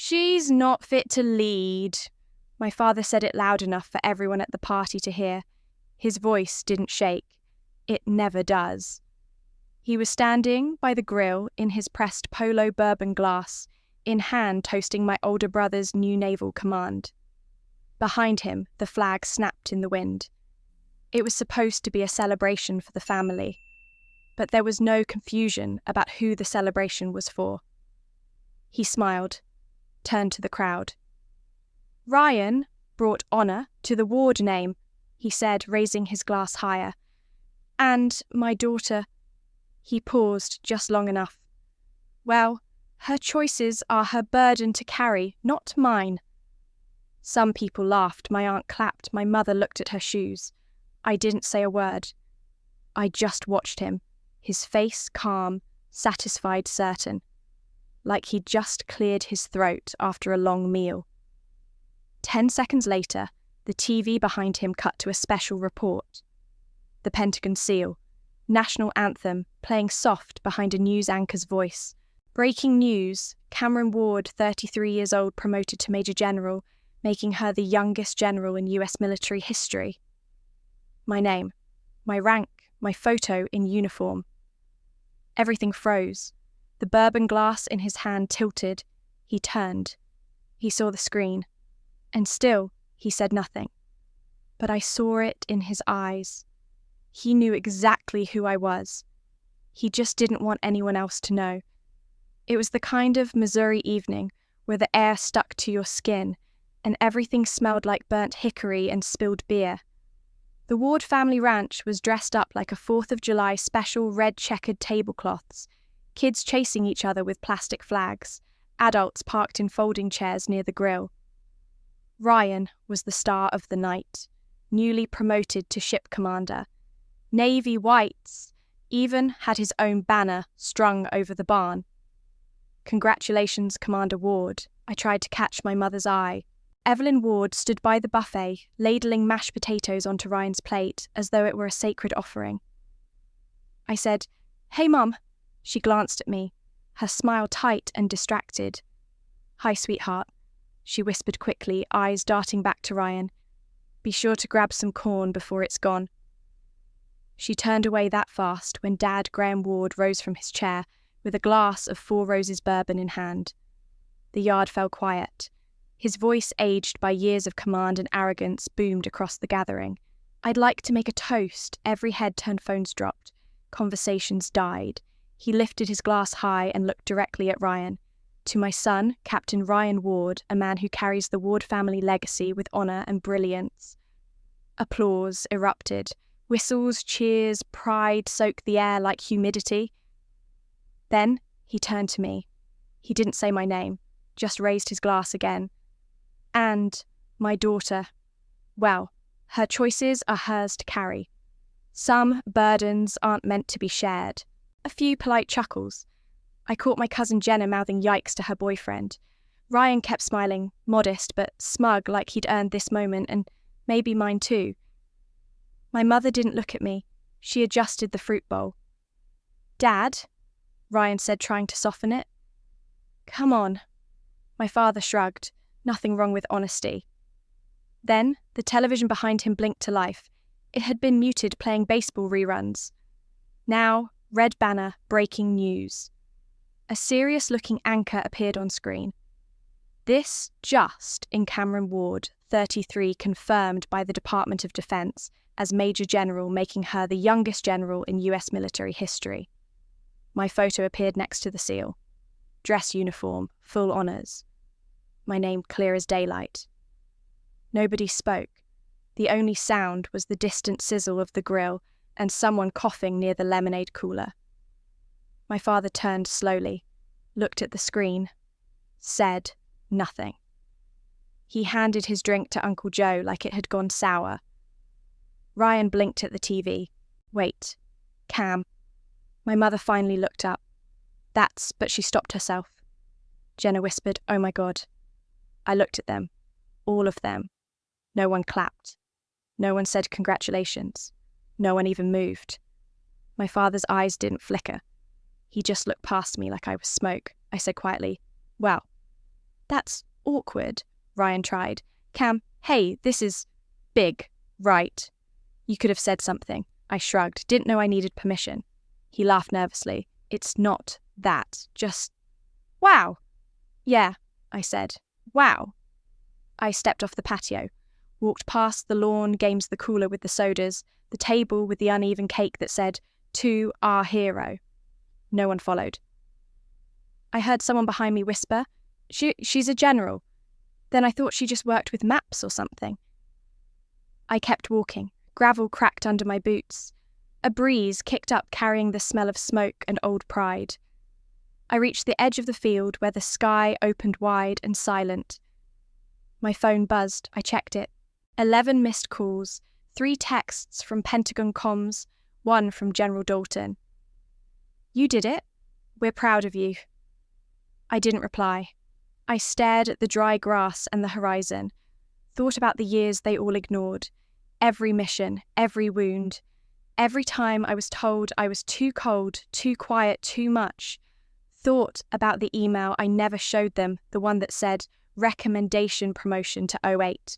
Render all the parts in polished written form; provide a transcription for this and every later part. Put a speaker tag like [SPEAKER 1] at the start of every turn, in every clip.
[SPEAKER 1] "She's not fit to lead." My father said it loud enough for everyone at the party to hear. His voice didn't shake. It never does. He was standing by the grill in his pressed polo bourbon glass, in hand toasting my older brother's new naval command. Behind him, the flag snapped in the wind. It was supposed to be a celebration for the family, but there was no confusion about who the celebration was for. He smiled, turned to the crowd. "Ryan brought honour to the ward name," he said, raising his glass higher. "And my daughter..." He paused just long enough. "Well, her choices are her burden to carry, not mine." Some people laughed, my aunt clapped, my mother looked at her shoes. I didn't say a word. I just watched him, his face calm, satisfied, certain, like he'd just cleared his throat after a long meal. 10 seconds later, the TV behind him cut to a special report. The Pentagon seal, national anthem playing soft behind a news anchor's voice. Breaking news, Cameron Ward, 33 years old, promoted to Major General, making her the youngest general in US military history. My name, my rank, my photo in uniform. Everything froze. The bourbon glass in his hand tilted. He turned. He saw the screen. And still, he said nothing. But I saw it in his eyes. He knew exactly who I was. He just didn't want anyone else to know. It was the kind of Missouri evening where the air stuck to your skin and everything smelled like burnt hickory and spilled beer. The Ward family ranch was dressed up like a 4th of July special red checkered tablecloths, kids chasing each other with plastic flags, adults parked in folding chairs near the grill. Ryan was the star of the night, newly promoted to ship commander. Navy whites, even had his own banner strung over the barn. "Congratulations, Commander Ward." I tried to catch my mother's eye. Evelyn Ward stood by the buffet, ladling mashed potatoes onto Ryan's plate as though it were a sacred offering. I said, "Hey, Mum." She glanced at me, her smile tight and distracted. "Hi, sweetheart," she whispered quickly, eyes darting back to Ryan. "Be sure to grab some corn before it's gone." She turned away that fast when Dad Graham Ward rose from his chair with a glass of Four Roses bourbon in hand. The yard fell quiet. His voice, aged by years of command and arrogance, boomed across the gathering. I'd like to make a toast. Every head turned, phones dropped. Conversations died. He lifted his glass high and looked directly at Ryan. "To my son, Captain Ryan Ward, a man who carries the Ward family legacy with honour and brilliance." Applause erupted. Whistles, cheers, pride soaked the air like humidity. Then he turned to me. He didn't say my name, just raised his glass again. "And my daughter. Well, her choices are hers to carry. Some burdens aren't meant to be shared." A few polite chuckles. I caught my cousin Jenna mouthing yikes to her boyfriend. Ryan kept smiling, modest but smug, like he'd earned this moment, and maybe mine too. My mother didn't look at me. She adjusted the fruit bowl. "Dad," Ryan said, trying to soften it. "Come on." My father shrugged. Nothing wrong with honesty. Then the television behind him blinked to life. It had been muted, playing baseball reruns. Now, red banner, breaking news. A serious-looking anchor appeared on screen. "This just in Cameron Ward, 33, confirmed by the Department of Defense as Major General, making her the youngest general in US military history." My photo appeared next to the seal. Dress uniform, full honours. My name clear as daylight. Nobody spoke. The only sound was the distant sizzle of the grill and someone coughing near the lemonade cooler. My father turned slowly, looked at the screen, said nothing. He handed his drink to Uncle Joe like it had gone sour. Ryan blinked at the TV. "Wait, Cam." My mother finally looked up. But she stopped herself. Jenna whispered, "Oh my God." I looked at them, all of them. No one clapped. No one said congratulations. No one even moved. My father's eyes didn't flicker. He just looked past me like I was smoke. I said quietly, "Well, That's awkward, Ryan tried. Cam, hey, this is big, right? You could have said something. I shrugged, didn't know I needed permission. He laughed nervously. It's not that, just... Wow. Yeah, I said. Wow. I stepped off the patio, walked past the lawn, games the cooler with the sodas, the table with the uneven cake that said, "To our hero." No one followed. I heard someone behind me whisper, She's a general. Then I thought she just worked with maps or something. I kept walking. Gravel cracked under my boots. A breeze kicked up, carrying the smell of smoke and old pride. I reached the edge of the field where the sky opened wide and silent. My phone buzzed. I checked it. 11 missed calls, 3 texts from Pentagon Comms, 1 from General Dalton. You did it. We're proud of you. I didn't reply. I stared at the dry grass and the horizon, thought about the years they all ignored, every mission, every wound, every time I was told I was too cold, too quiet, too much, thought about the email I never showed them, the one that said, recommendation promotion to 08,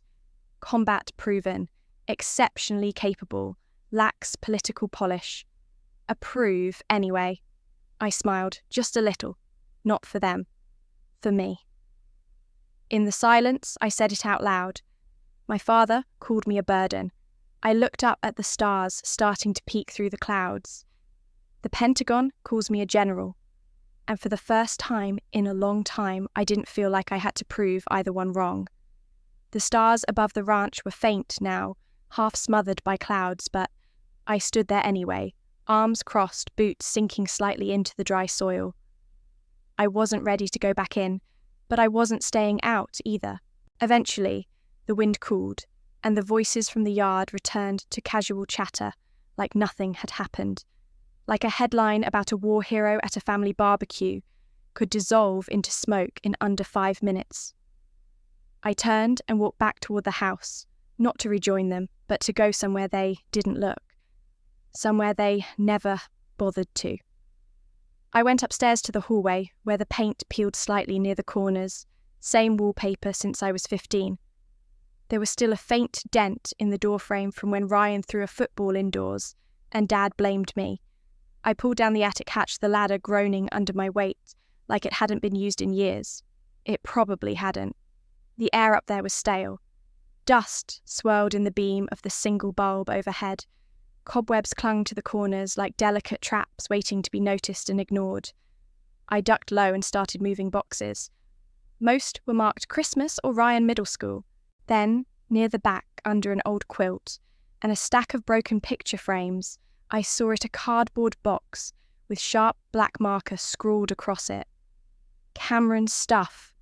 [SPEAKER 1] combat proven, exceptionally capable, lacks political polish. Approve, anyway. I smiled, just a little, not for them, for me. In the silence, I said it out loud. My father called me a burden. I looked up at the stars starting to peek through the clouds. The Pentagon calls me a general. And for the first time in a long time, I didn't feel like I had to prove either one wrong. The stars above the ranch were faint now, half smothered by clouds, but I stood there anyway, arms crossed, boots sinking slightly into the dry soil. I wasn't ready to go back in, but I wasn't staying out either. Eventually, the wind cooled, and the voices from the yard returned to casual chatter, like nothing had happened. Like a headline about a war hero at a family barbecue could dissolve into smoke in under 5 minutes. I turned and walked back toward the house, not to rejoin them, but to go somewhere they didn't look. Somewhere they never bothered to. I went upstairs to the hallway, where the paint peeled slightly near the corners, same wallpaper since I was 15. There was still a faint dent in the doorframe from when Ryan threw a football indoors, and Dad blamed me. I pulled down the attic hatch, the ladder groaning under my weight, like it hadn't been used in years. It probably hadn't. The air up there was stale. Dust swirled in the beam of the single bulb overhead. Cobwebs clung to the corners like delicate traps waiting to be noticed and ignored. I ducked low and started moving boxes. Most were marked Christmas or Ryan Middle School. Then, near the back, under an old quilt, and a stack of broken picture frames, I saw it a cardboard box with sharp black marker scrawled across it. Cameron's stuff.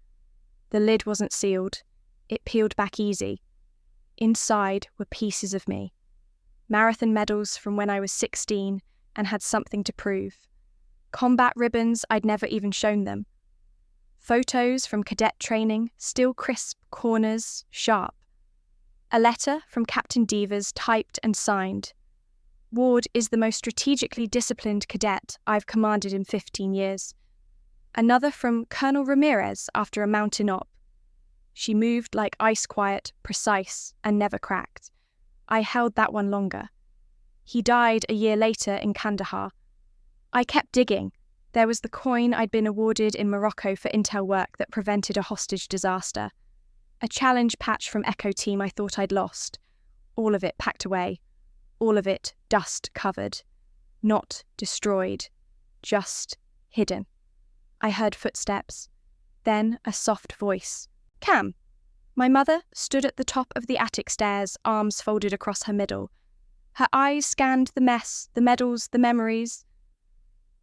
[SPEAKER 1] The lid wasn't sealed. It peeled back easy. Inside were pieces of me. Marathon medals from when I was 16 and had something to prove. Combat ribbons I'd never even shown them. Photos from cadet training, still crisp, corners sharp. A letter from Captain Devers typed and signed. Ward is the most strategically disciplined cadet I've commanded in 15 years. Another from Colonel Ramirez after a mountain op. She moved like ice quiet, precise, and never cracked. I held that one longer. He died a year later in Kandahar. I kept digging. There was the coin I'd been awarded in Morocco for intel work that prevented a hostage disaster. A challenge patch from Echo Team I thought I'd lost. All of it packed away. All of it dust covered. Not destroyed. Just hidden. I heard footsteps. Then a soft voice. Cam. My mother stood at the top of the attic stairs, arms folded across her middle. Her eyes scanned the mess, the medals, the memories.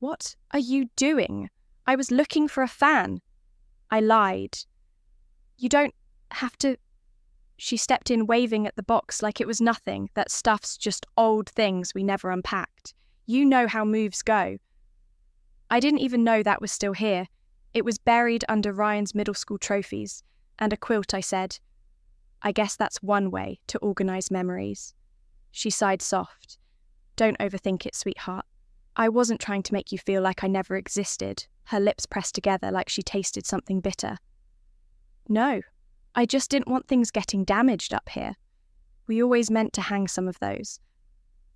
[SPEAKER 1] What are you doing? I was looking for a fan. I lied. You don't have to... She stepped in, waving at the box like it was nothing. That stuff's just old things we never unpacked. You know how moves go. I didn't even know that was still here. It was buried under Ryan's middle school trophies. And a quilt, I said. I guess that's one way to organise memories. She sighed soft. Don't overthink it, sweetheart. I wasn't trying to make you feel like I never existed. Her lips pressed together like she tasted something bitter. No, I just didn't want things getting damaged up here. We always meant to hang some of those.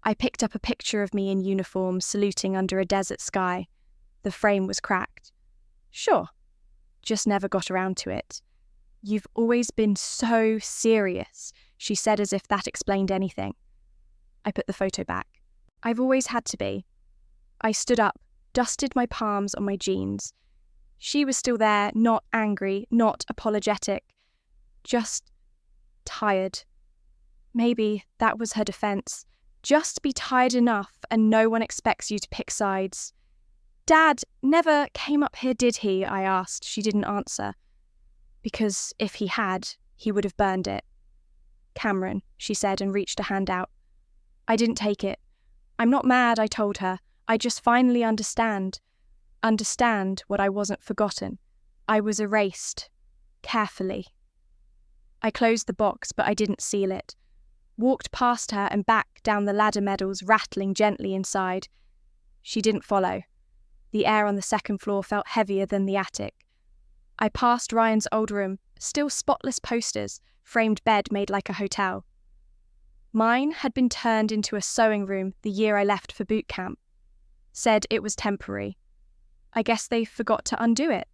[SPEAKER 1] I picked up a picture of me in uniform saluting under a desert sky. The frame was cracked. Sure, just never got around to it. You've always been so serious, she said as if that explained anything. I put the photo back. I've always had to be. I stood up, dusted my palms on my jeans. She was still there, not angry, not apologetic, just tired. Maybe that was her defense. Just be tired enough and no one expects you to pick sides. Dad never came up here, did he? I asked. She didn't answer. Because if he had, he would have burned it. Cameron, she said and reached a hand out. I didn't take it. I'm not mad, I told her. I just finally understand. Understand what I wasn't forgotten. I was erased. Carefully. I closed the box, but I didn't seal it. Walked past her and back down the ladder medals, rattling gently inside. She didn't follow. The air on the second floor felt heavier than the attic. I passed Ryan's old room, still spotless posters, framed bed made like a hotel. Mine had been turned into a sewing room the year I left for Bootcamp. Said it was temporary. I guess they forgot to undo it.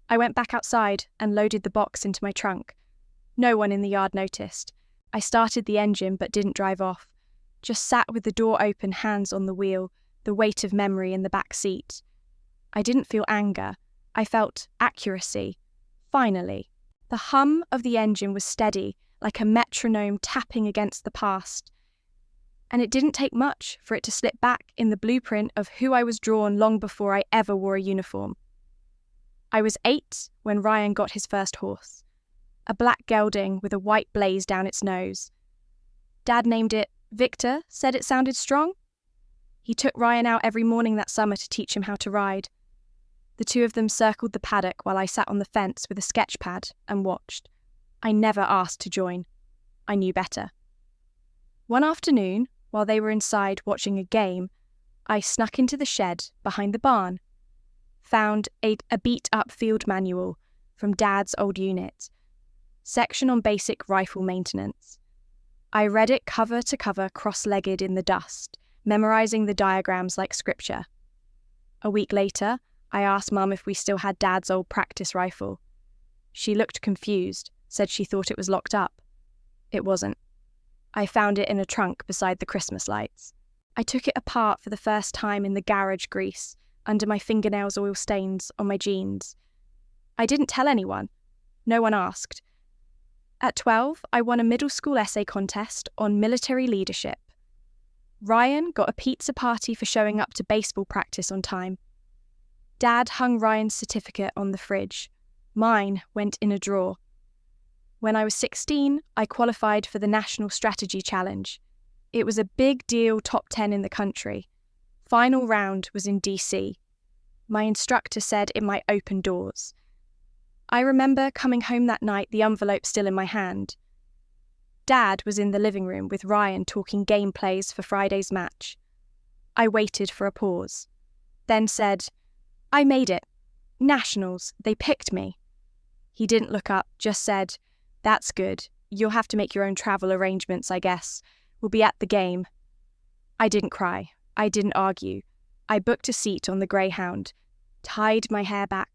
[SPEAKER 1] I went back outside and loaded the box into my trunk. No one in the yard noticed. I started the engine but didn't drive off. Just sat with the door open, hands on the wheel, the weight of memory in the back seat. I didn't feel anger. I felt accuracy. Finally. The hum of the engine was steady, like a metronome tapping against the past. And it didn't take much for it to slip back in the blueprint of who I was drawn long before I ever wore a uniform. I was 8 when Ryan got his first horse. A black gelding with a white blaze down its nose. Dad named it Victor, said it sounded strong. He took Ryan out every morning that summer to teach him how to ride. The two of them circled the paddock while I sat on the fence with a sketch pad and watched. I never asked to join. I knew better. One afternoon, while they were inside watching a game, I snuck into the shed behind the barn. Found a beat-up field manual from Dad's old unit. Section on basic rifle maintenance. I read it cover to cover, cross-legged in the dust, memorizing the diagrams like scripture. A week later, I asked Mum if we still had Dad's old practice rifle. She looked confused, said she thought it was locked up. It wasn't. I found it in a trunk beside the Christmas lights. I took it apart for the first time in the garage grease, under my fingernails oil stains on my jeans. I didn't tell anyone. No one asked. At 12, I won a middle school essay contest on military leadership. Ryan got a pizza party for showing up to baseball practice on time. Dad hung Ryan's certificate on the fridge. Mine went in a drawer. When I was 16, I qualified for the National Strategy Challenge. It was a big deal, top 10 in the country. Final round was in DC. My instructor said it might open doors. I remember coming home that night, the envelope still in my hand. Dad was in the living room with Ryan talking game plays for Friday's match. I waited for a pause, then said, I made it. Nationals, they picked me. He didn't look up, just said, That's good. You'll have to make your own travel arrangements, I guess. We'll be at the game. I didn't cry. I didn't argue. I booked a seat on the Greyhound, tied my hair back,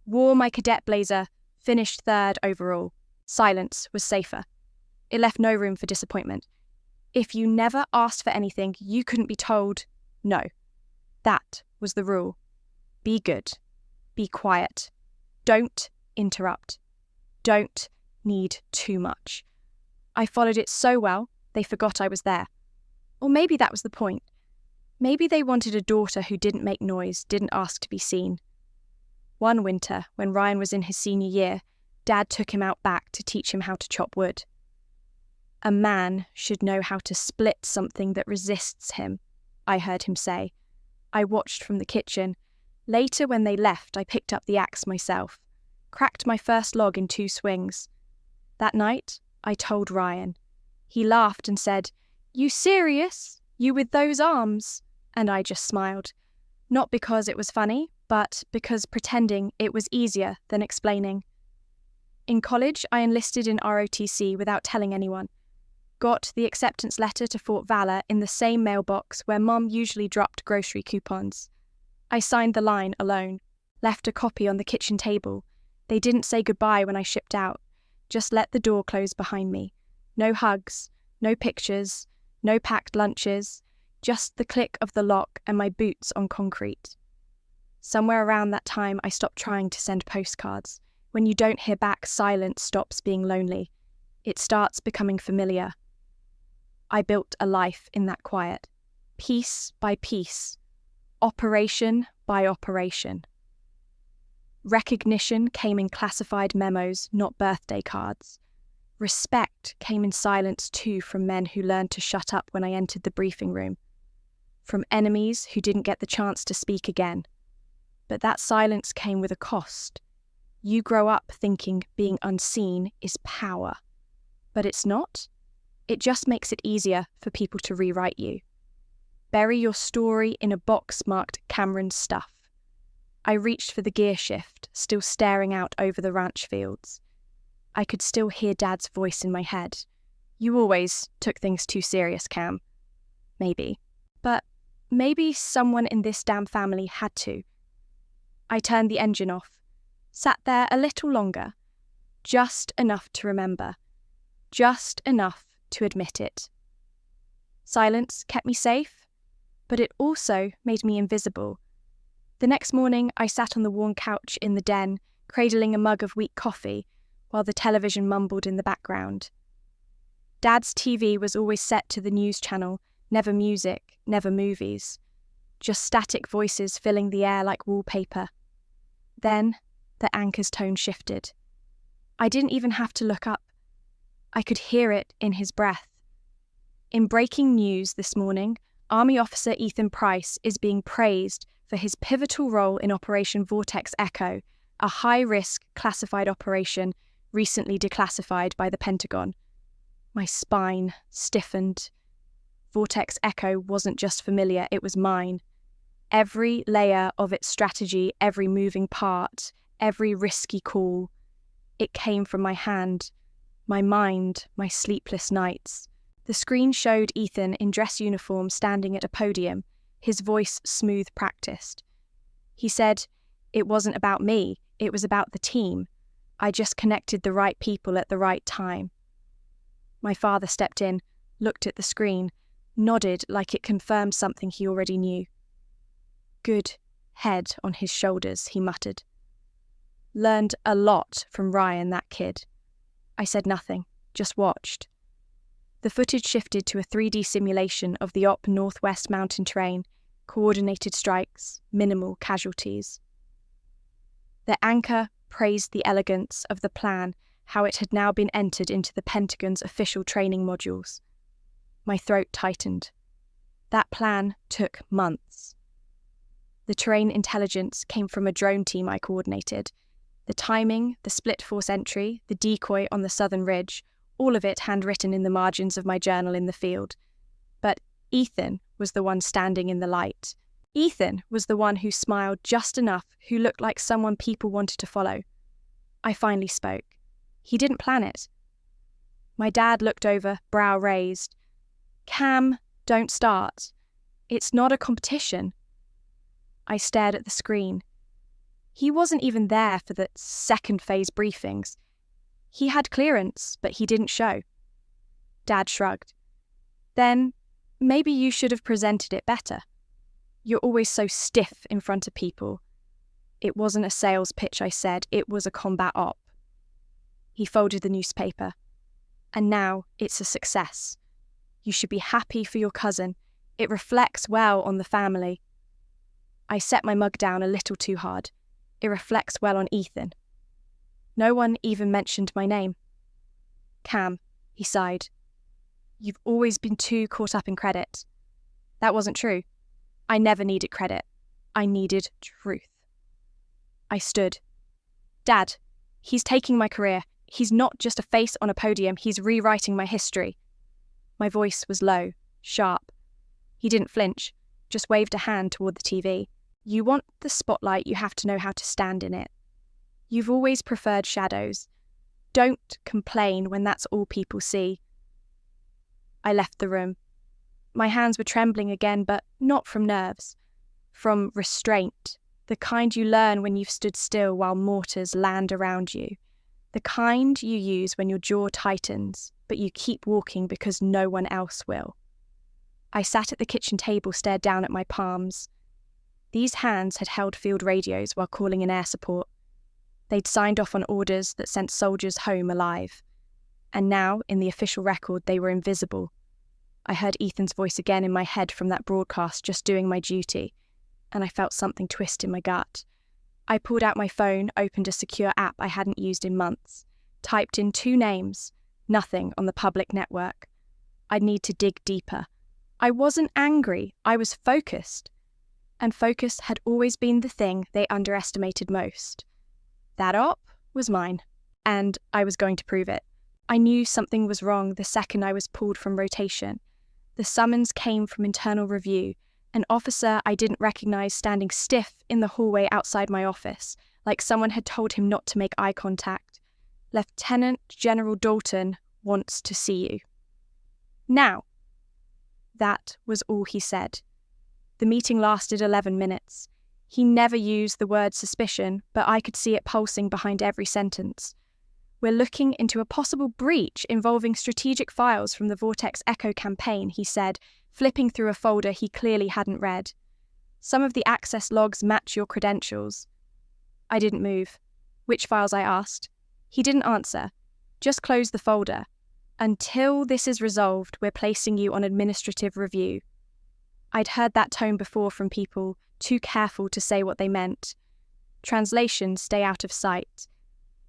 [SPEAKER 1] wore my cadet blazer, finished 3rd overall. Silence was safer. It left no room for disappointment. If you never asked for anything, you couldn't be told no. That was the rule. Be good. Be quiet. Don't interrupt. Don't need too much. I followed it so well, they forgot I was there. Or maybe that was the point. Maybe they wanted a daughter who didn't make noise, didn't ask to be seen. One winter, when Ryan was in his senior year, Dad took him out back to teach him how to chop wood. A man should know how to split something that resists him, I heard him say. I watched from the kitchen. Later, when they left, I picked up the axe myself, cracked my first log in 2 swings. That night, I told Ryan. He laughed and said, You serious? You with those arms? And I just smiled. Not because it was funny, but because pretending it was easier than explaining. In college, I enlisted in ROTC without telling anyone. Got the acceptance letter to Fort Valor in the same mailbox where Mum usually dropped grocery coupons. I signed the line alone, left a copy on the kitchen table. They didn't say goodbye when I shipped out, just let the door close behind me. No hugs, no pictures, no packed lunches, just the click of the lock and my boots on concrete. Somewhere around that time, I stopped trying to send postcards. When you don't hear back, silence stops being lonely. It starts becoming familiar. I built a life in that quiet, piece by piece, operation by operation. Recognition came in classified memos, not birthday cards. Respect came in silence too, from men who learned to shut up when I entered the briefing room. From enemies who didn't get the chance to speak again. But that silence came with a cost. You grow up thinking being unseen is power. But it's not. It just makes it easier for people to rewrite you. Bury your story in a box marked Cameron's stuff. I reached for the gear shift, still staring out over the ranch fields. I could still hear Dad's voice in my head. You always took things too serious, Cam. Maybe. But maybe someone in this damn family had to. I turned the engine off, sat there a little longer, just enough to remember, just enough to admit it. Silence kept me safe, but it also made me invisible. The next morning, I sat on the worn couch in the den, cradling a mug of weak coffee, while the television mumbled in the background. Dad's TV was always set to the news channel, never music, never movies. Just static voices filling the air like wallpaper. Then, the anchor's tone shifted. I didn't even have to look up. I could hear it in his breath. In breaking news this morning, Army Officer Ethan Price is being praised for his pivotal role in Operation Vortex Echo, a high-risk classified operation recently declassified by the Pentagon. My spine stiffened. Vortex Echo wasn't just familiar, it was mine. Every layer of its strategy, every moving part, every risky call. It came from my hand, my mind, my sleepless nights. The screen showed Ethan in dress uniform standing at a podium, his voice smooth practiced. He said, "It wasn't about me, it was about the team. I just connected the right people at the right time." My father stepped in, looked at the screen, nodded like it confirmed something he already knew. "Good head on his shoulders," he muttered. "Learned a lot from Ryan, that kid." I said nothing, just watched. The footage shifted to a 3D simulation of the Op Northwest mountain terrain, coordinated strikes, minimal casualties. The anchor praised the elegance of the plan, how it had now been entered into the Pentagon's official training modules. My throat tightened. That plan took months. The terrain intelligence came from a drone team I coordinated. The timing, the split force entry, the decoy on the southern ridge, all of it handwritten in the margins of my journal in the field. But Ethan was the one standing in the light. Ethan was the one who smiled just enough, who looked like someone people wanted to follow. I finally spoke. He didn't plan it. My dad looked over, brow raised. "Cam, don't start. It's not a competition." I stared at the screen. He wasn't even there for the second phase briefings. He had clearance, but he didn't show. Dad shrugged. "Then maybe you should have presented it better. You're always so stiff in front of people." "It wasn't a sales pitch," I said. "It was a combat op." He folded the newspaper. "And now it's a success. You should be happy for your cousin. It reflects well on the family." I set my mug down a little too hard. It reflects well on Ethan. No one even mentioned my name. "Cam," he sighed. "You've always been too caught up in credit." That wasn't true. I never needed credit. I needed truth. I stood. "Dad, he's taking my career. He's not just a face on a podium, he's rewriting my history." My voice was low, sharp. He didn't flinch, just waved a hand toward the TV. "You want the spotlight, you have to know how to stand in it. You've always preferred shadows. Don't complain when that's all people see. I left the room. My hands were trembling again, but not from nerves. From restraint, the kind you learn when you've stood still while mortars land around you. The kind you use when your jaw tightens, but you keep walking because no one else will. I sat at the kitchen table, stared down at my palms. These hands had held field radios while calling in air support. They'd signed off on orders that sent soldiers home alive. And now, in the official record, they were invisible. I heard Ethan's voice again in my head from that broadcast, just doing my duty, and I felt something twist in my gut. I pulled out my phone, opened a secure app I hadn't used in months, typed in 2 names, nothing on the public network. I'd need to dig deeper. I wasn't angry, I was focused. And focus had always been the thing they underestimated most. That op was mine, and I was going to prove it. I knew something was wrong the second I was pulled from rotation. The summons came from internal review, an officer I didn't recognize standing stiff in the hallway outside my office, like someone had told him not to make eye contact. Lieutenant General Dalton wants to see you. Now. That was all he said. The meeting lasted 11 minutes. He never used the word suspicion, but I could see it pulsing behind every sentence. We're looking into a possible breach involving strategic files from the Vortex Echo campaign, he said, flipping through a folder he clearly hadn't read. Some of the access logs match your credentials. I didn't move. Which files, I asked. He didn't answer. Just close the folder. Until this is resolved, we're placing you on administrative review. I'd heard that tone before from people too careful to say what they meant. Translation, stay out of sight.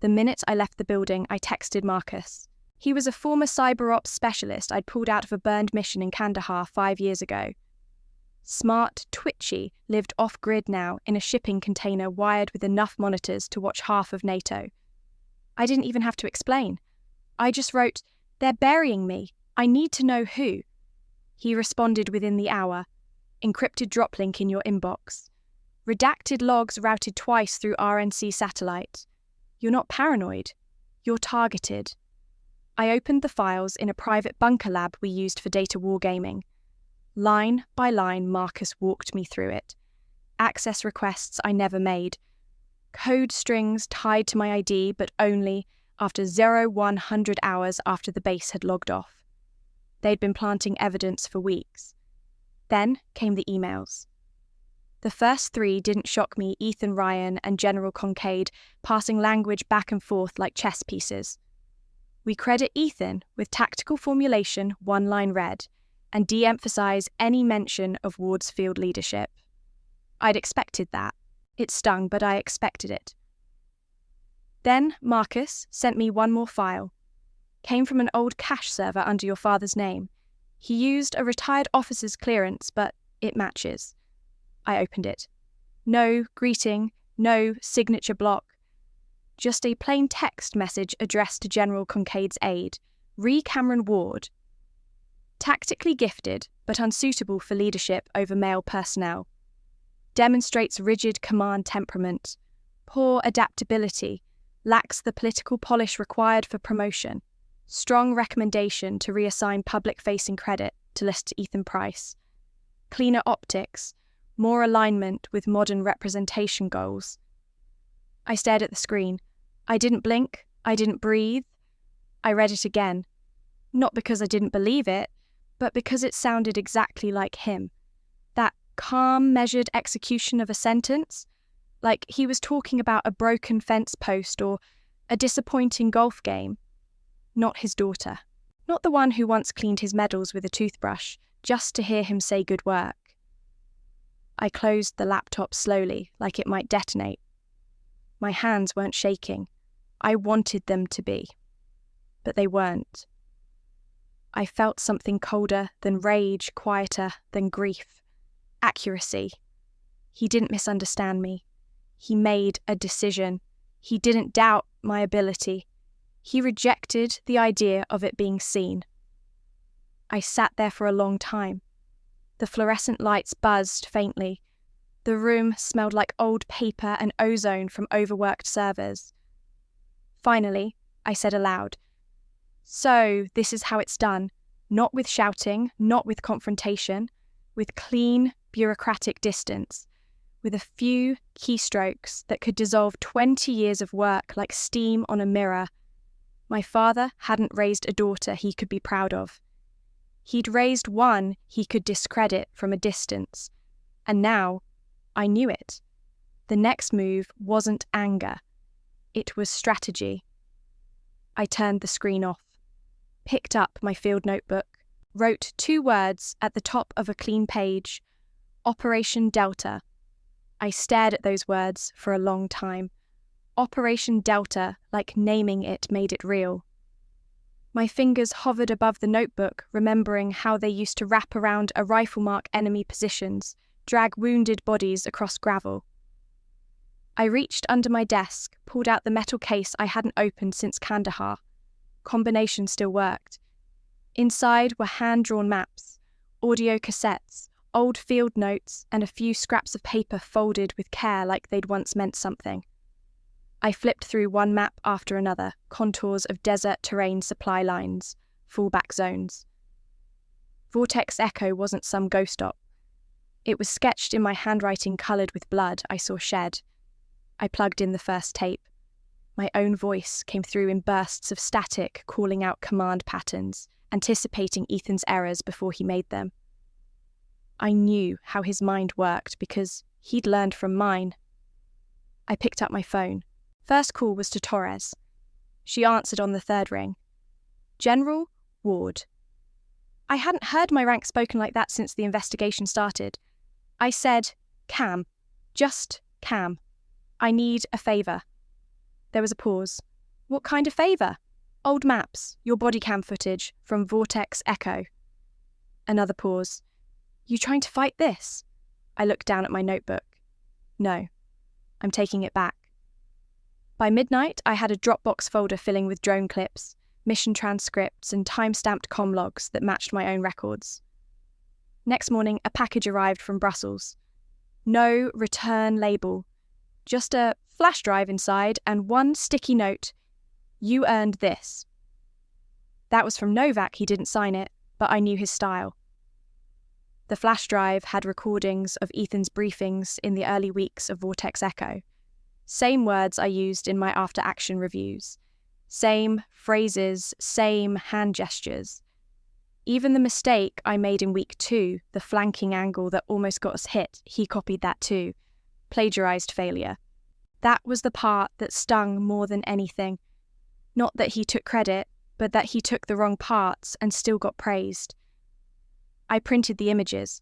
[SPEAKER 1] The minute I left the building, I texted Marcus. He was a former cyber ops specialist I'd pulled out of a burned mission in Kandahar 5 years ago. Smart Twitchy lived off-grid now in a shipping container wired with enough monitors to watch half of NATO. I didn't even have to explain. I just wrote, "They're burying me. I need to know who." He responded within the hour. Encrypted drop link in your inbox. Redacted logs routed twice through RNC satellite. You're not paranoid. You're targeted. I opened the files in a private bunker lab we used for data wargaming. Line by line, Marcus walked me through it. Access requests I never made. Code strings tied to my ID, but only after 0100 hours after the base had logged off. They'd been planting evidence for weeks. Then came the emails. The first 3 didn't shock me, Ethan Ryan and General Kincaid passing language back and forth like chess pieces. We credit Ethan with tactical formulation 1 line read, and de-emphasize any mention of Ward's field leadership. I'd expected that. It stung, but I expected it. Then Marcus sent me 1 more file. Came from an old cache server under your father's name. He used a retired officer's clearance, but it matches. I opened it. No greeting, no signature block. Just a plain text message addressed to General Kincaid's aide, Cameron Ward. Tactically gifted, but unsuitable for leadership over male personnel. Demonstrates rigid command temperament, poor adaptability, lacks the political polish required for promotion. Strong recommendation to reassign public-facing credit to list Ethan Price. Cleaner optics, more alignment with modern representation goals. I stared at the screen. I didn't blink, I didn't breathe. I read it again. Not because I didn't believe it, but because it sounded exactly like him. That calm, measured execution of a sentence, like he was talking about a broken fence post or a disappointing golf game. Not his daughter. Not the one who once cleaned his medals with a toothbrush, just to hear him say good work. I closed the laptop slowly, like it might detonate. My hands weren't shaking. I wanted them to be. But they weren't. I felt something colder than rage, quieter than grief. Accuracy. He didn't misunderstand me. He made a decision. He didn't doubt my ability. He rejected the idea of it being seen. I sat there for a long time. The fluorescent lights buzzed faintly. The room smelled like old paper and ozone from overworked servers. Finally, I said aloud. So, this is how it's done. Not with shouting, not with confrontation, with clean, bureaucratic distance, with a few keystrokes that could dissolve 20 years of work like steam on a mirror. My father hadn't raised a daughter he could be proud of. He'd raised one he could discredit from a distance. And now, I knew it. The next move wasn't anger. It was strategy. I turned the screen off, picked up my field notebook, wrote 2 words at the top of a clean page, Operation Delta. I stared at those words for a long time. Operation Delta, like naming it made it real. My fingers hovered above the notebook, remembering how they used to wrap around a rifle mark enemy positions, drag wounded bodies across gravel. I reached under my desk, pulled out the metal case I hadn't opened since Kandahar. Combination still worked. Inside were hand-drawn maps, audio cassettes, old field notes, and a few scraps of paper folded with care like they'd once meant something. I flipped through one map after another, contours of desert terrain supply lines, fallback zones. Vortex Echo wasn't some ghost op. It was sketched in my handwriting coloured with blood I saw shed. I plugged in the first tape. My own voice came through in bursts of static, calling out command patterns, anticipating Ethan's errors before he made them. I knew how his mind worked because he'd learned from mine. I picked up my phone. First call was to Torres. She answered on the 3rd ring. General Ward. I hadn't heard my rank spoken like that since the investigation started. I said, Cam. Just Cam. I need a favour. There was a pause. What kind of favour? Old maps, your body cam footage from Vortex Echo. Another pause. You trying to fight this? I looked down at my notebook. No. I'm taking it back. By midnight, I had a Dropbox folder filling with drone clips, mission transcripts, and time-stamped comm logs that matched my own records. Next morning, a package arrived from Brussels. No return label. Just a flash drive inside and one sticky note. You earned this. That was from Novak. He didn't sign it, but I knew his style. The flash drive had recordings of Ethan's briefings in the early weeks of Vortex Echo. Same words I used in my after-action reviews. Same phrases, same hand gestures. Even the mistake I made in week 2, the flanking angle that almost got us hit, he copied that too. Plagiarized failure. That was the part that stung more than anything. Not that he took credit, but that he took the wrong parts and still got praised. I printed the images,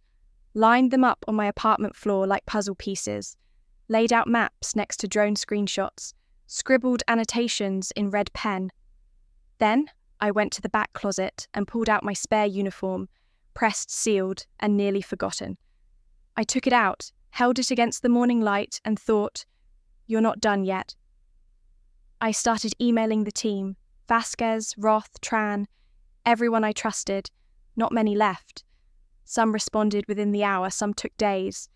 [SPEAKER 1] lined them up on my apartment floor like puzzle pieces, laid out maps next to drone screenshots, scribbled annotations in red pen. Then I went to the back closet and pulled out my spare uniform, pressed sealed and nearly forgotten. I took it out, held it against the morning light and thought, you're not done yet. I started emailing the team, Vasquez, Roth, Tran, everyone I trusted. Not many left. Some responded within the hour, some took days.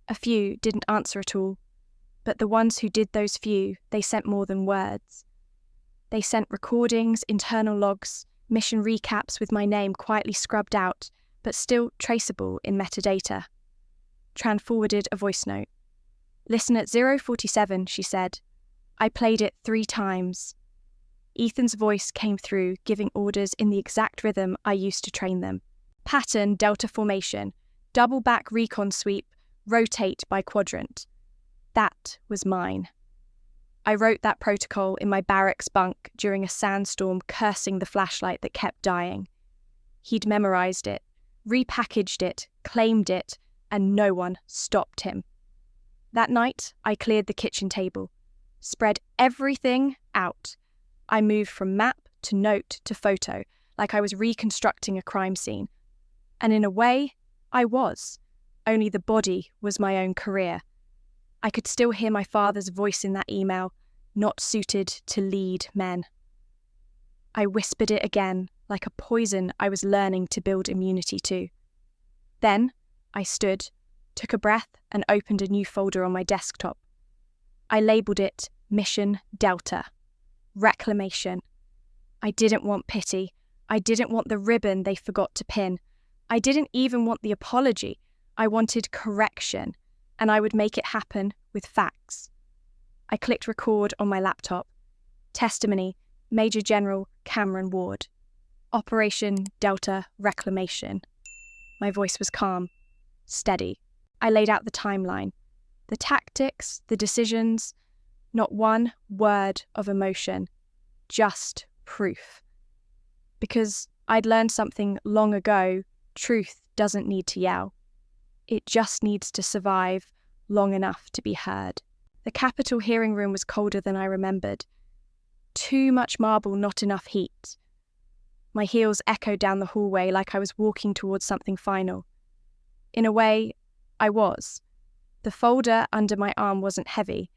[SPEAKER 1] A few didn't answer at all. But the ones who did those few, they sent more than words. They sent recordings, internal logs, mission recaps with my name quietly scrubbed out, but still traceable in metadata. Tran forwarded a voice note. Listen at 047, she said. I played it 3 times. Ethan's voice came through, giving orders in the exact rhythm I used to train them. Pattern delta formation, double back recon sweep, rotate by quadrant. That was mine. I wrote that protocol in my barracks bunk during a sandstorm, cursing the flashlight that kept dying. He'd memorized it, repackaged it, claimed it, and no one stopped him. That night, I cleared the kitchen table, spread everything out. I moved from map to note to photo, like I was reconstructing a crime scene. And in a way, I was. Only the body was my own career. I could still hear my father's voice in that email, not suited to lead men. I whispered it again, like a poison I was learning to build immunity to. Then, I stood, took a breath, and opened a new folder on my desktop. I labelled it Mission Delta. reclamation. I didn't want pity. I didn't want the ribbon they forgot to pin. I didn't even want the apology. I wanted correction, and I would make it happen with facts. I clicked record on my laptop. Testimony, Major General Cameron Ward. Operation Delta Reclamation. My voice was calm, steady. I laid out the timeline, the tactics, the decisions, not one word of emotion, just proof. Because I'd learned something long ago, truth doesn't need to yell. It just needs to survive long enough to be heard. The Capitol hearing room was colder than I remembered. Too much marble, not enough heat. My heels echoed down the hallway like I was walking towards something final. In a way, I was. The folder under my arm wasn't heavy,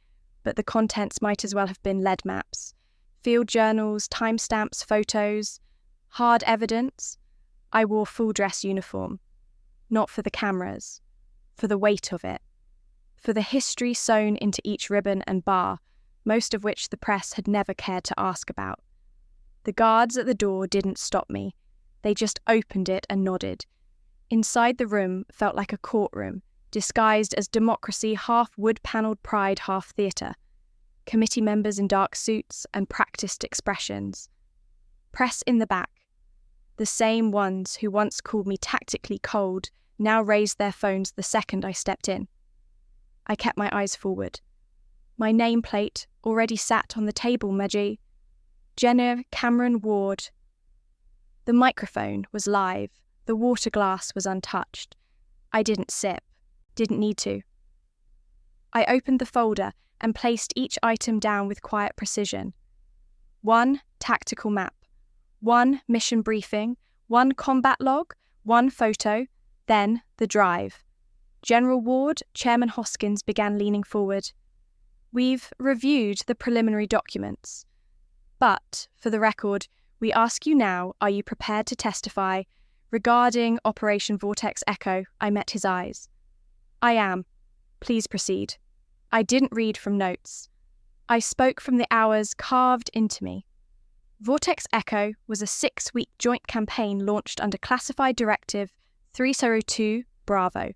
[SPEAKER 1] but the contents might as well have been lead maps. Field journals, timestamps, photos, hard evidence. I wore full dress uniform. Not for the cameras, for the weight of it. For the history sewn into each ribbon and bar, most of which the press had never cared to ask about. The guards at the door didn't stop me. They just opened it and nodded. Inside the room felt like a courtroom, disguised as democracy, half wood-panelled pride, half theatre. Committee members in dark suits and practiced expressions. Press in the back. The same ones who once called me tactically cold now raised their phones the second I stepped in. I kept my eyes forward. My nameplate already sat on the table, Maggie. Jenna Cameron Ward. The microphone was live. The water glass was untouched. I didn't sip. Didn't need to. I opened the folder and placed each item down with quiet precision. 1 tactical map. 1 mission briefing. 1 combat log. 1 photo. Then the drive. General Ward, Chairman Hoskins began leaning forward. We've reviewed the preliminary documents. But, for the record, we ask you now, are you prepared to testify regarding Operation Vortex Echo? I met his eyes. I am. Please proceed. I didn't read from notes. I spoke from the hours carved into me. Vortex Echo was a 6-week joint campaign launched under Classified Directive 302 Bravo.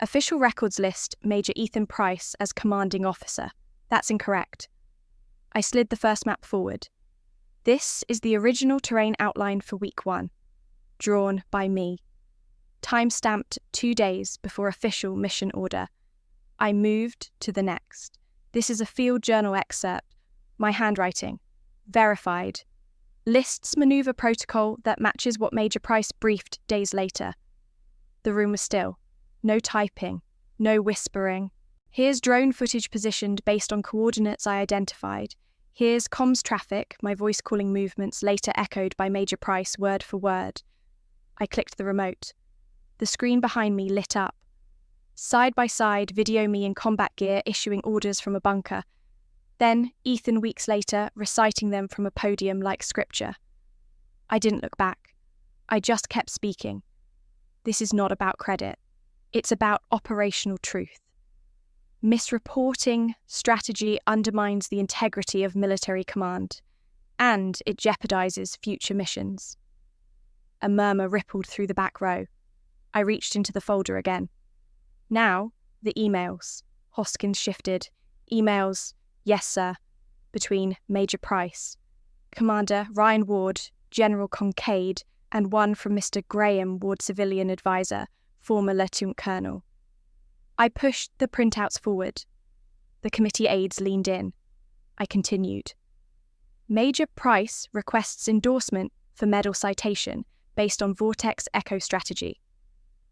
[SPEAKER 1] Official records list Major Ethan Price as commanding officer. That's incorrect. I slid the first map forward. This is the original terrain outline for Week 1, drawn by me. Time-stamped 2 days before official mission order. I moved to the next. This is a field journal excerpt. My handwriting. Verified. Lists maneuver protocol that matches what Major Price briefed days later. The room was still. No typing. No whispering. Here's drone footage positioned based on coordinates I identified. Here's comms traffic, my voice calling movements later echoed by Major Price word for word. I clicked the remote. The screen behind me lit up. Side by side, video me in combat gear issuing orders from a bunker. Then, Ethan weeks later, reciting them from a podium like scripture. I didn't look back. I just kept speaking. This is not about credit. It's about operational truth. Misreporting strategy undermines the integrity of military command, and it jeopardizes future missions. A murmur rippled through the back row. I reached into the folder again. Now, the emails. Hoskins shifted. Emails, yes sir, between Major Price, Commander Ryan Ward, General Kincaid, and one from Mr. Graham Ward, civilian advisor, former Lieutenant Colonel. I pushed the printouts forward. The committee aides leaned in. I continued. Major Price requests endorsement for medal citation based on Vortex Echo strategy.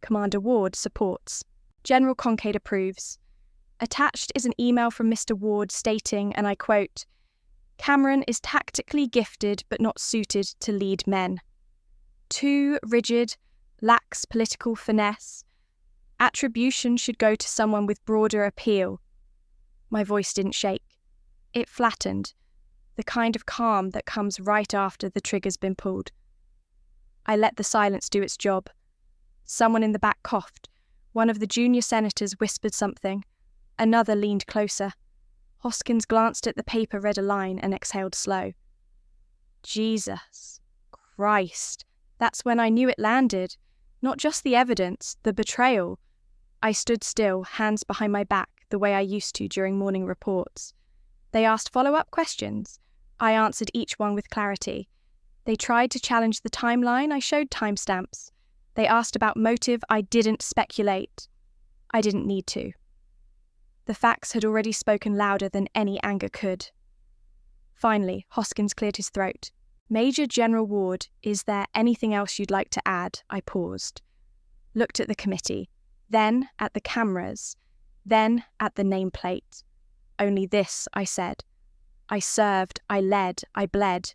[SPEAKER 1] Commander Ward supports. General Kincaid approves. Attached is an email from Mr. Ward stating, and I quote, Cameron is tactically gifted but not suited to lead men. Too rigid, lacks political finesse. Attribution should go to someone with broader appeal. My voice didn't shake. It flattened, the kind of calm that comes right after the trigger's been pulled. I let the silence do its job. Someone in the back coughed. One of the junior senators whispered something. Another leaned closer. Hoskins glanced at the paper, read a line, and exhaled slow. Jesus Christ. That's when I knew it landed. Not just the evidence, the betrayal. I stood still, hands behind my back, the way I used to during morning reports. They asked follow-up questions. I answered each one with clarity. They tried to challenge the timeline. I showed timestamps. They asked about motive. I didn't speculate. I didn't need to. The facts had already spoken louder than any anger could. Finally, Hoskins cleared his throat. Major General Ward, is there anything else you'd like to add? I paused. Looked at the committee, then at the cameras, then at the nameplate. Only this, I said. I served, I led, I bled.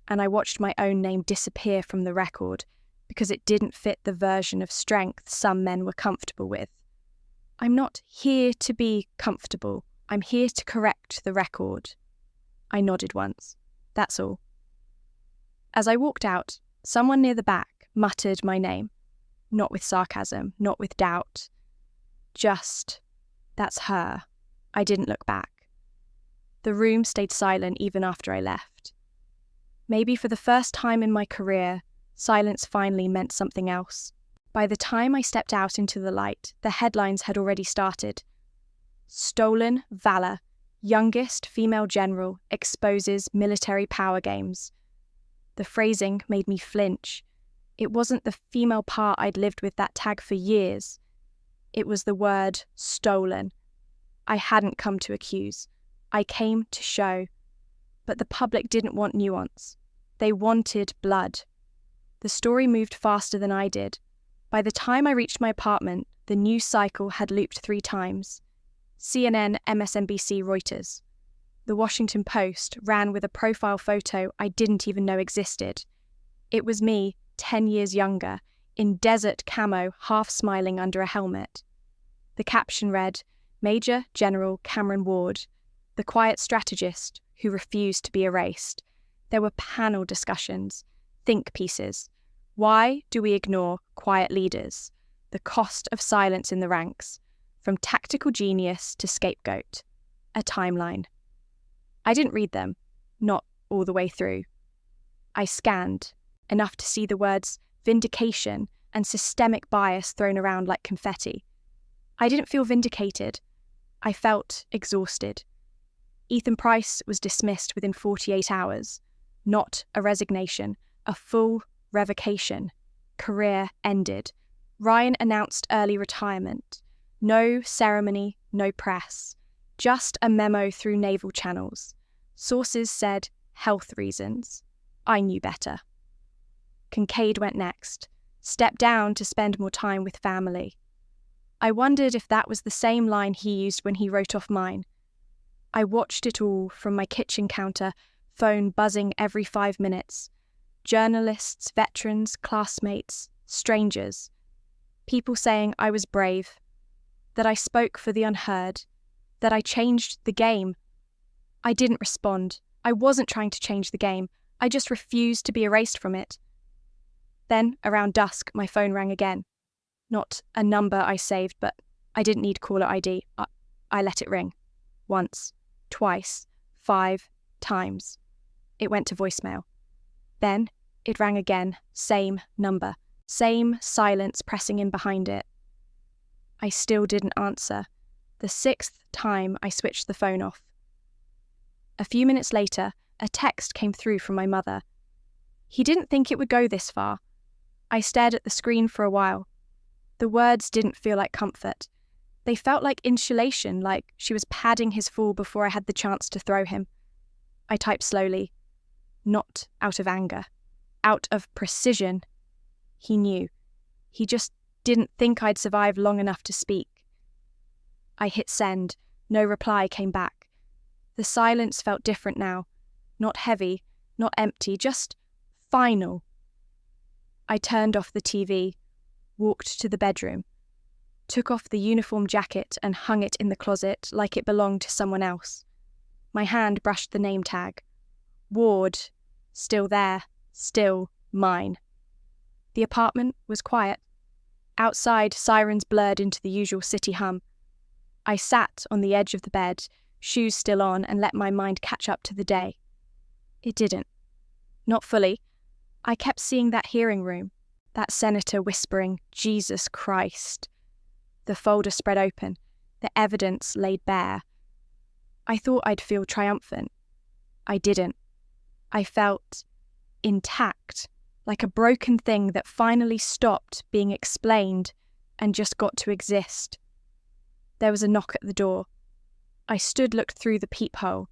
[SPEAKER 1] And I watched my own name disappear from the record because it didn't fit the version of strength some men were comfortable with. I'm not here to be comfortable. I'm here to correct the record. I nodded once. That's all. As I walked out, someone near the back muttered my name. Not with sarcasm, not with doubt. Just, that's her. I didn't look back. The room stayed silent even after I left. Maybe for the first time in my career, silence finally meant something else. By the time I stepped out into the light, the headlines had already started. Stolen valor. Youngest female general exposes military power games. The phrasing made me flinch. It wasn't the female part I'd lived with that tag for years. It was the word stolen. I hadn't come to accuse. I came to show. But the public didn't want nuance. They wanted blood. The story moved faster than I did. By the time I reached my apartment, the news cycle had looped 3 times. CNN, MSNBC, Reuters. The Washington Post ran with a profile photo I didn't even know existed. It was me, 10 years younger, in desert camo, half smiling under a helmet. The caption read, Major General Cameron Ward, the quiet strategist who refused to be erased. There were panel discussions, think pieces. Why do we ignore quiet leaders? The cost of silence in the ranks. From tactical genius to scapegoat. A timeline. I didn't read them, not all the way through. I scanned, enough to see the words vindication and systemic bias thrown around like confetti. I didn't feel vindicated. I felt exhausted. Ethan Price was dismissed within 48 hours. Not a resignation, a full revocation. Career ended. Ryan announced early retirement. No ceremony, no press. Just a memo through naval channels. Sources said health reasons. I knew better. Kincaid went next. Stepped down to spend more time with family. I wondered if that was the same line he used when he wrote off mine. I watched it all from my kitchen counter, phone buzzing every 5 minutes. Journalists, veterans, classmates, strangers. People saying I was brave, that I spoke for the unheard, that I changed the game. I didn't respond. I wasn't trying to change the game. I just refused to be erased from it. Then, around dusk, my phone rang again. Not a number I saved, but I didn't need caller ID. I let it ring. Once, twice, 5 times. It went to voicemail. Then, it rang again. Same number. Same silence pressing in behind it. I still didn't answer. The 6th time I switched the phone off. A few minutes later, a text came through from my mother. He didn't think it would go this far. I stared at the screen for a while. The words didn't feel like comfort. They felt like insulation, like she was padding his fall before I had the chance to throw him. I typed slowly. Not out of anger. Out of precision. He knew. He just didn't think I'd survive long enough to speak. I hit send. No reply came back. The silence felt different now. Not heavy, not empty, just final. I turned off the TV, walked to the bedroom, took off the uniform jacket and hung it in the closet like it belonged to someone else. My hand brushed the name tag. Ward, still there, still mine. The apartment was quiet. Outside, sirens blurred into the usual city hum. I sat on the edge of the bed, shoes still on, and let my mind catch up to the day. It didn't. Not fully. I kept seeing that hearing room, that senator whispering, "Jesus Christ." The folder spread open, the evidence laid bare. I thought I'd feel triumphant. I didn't. I felt intact, like a broken thing that finally stopped being explained and just got to exist. There was a knock at the door. I looked through the peephole.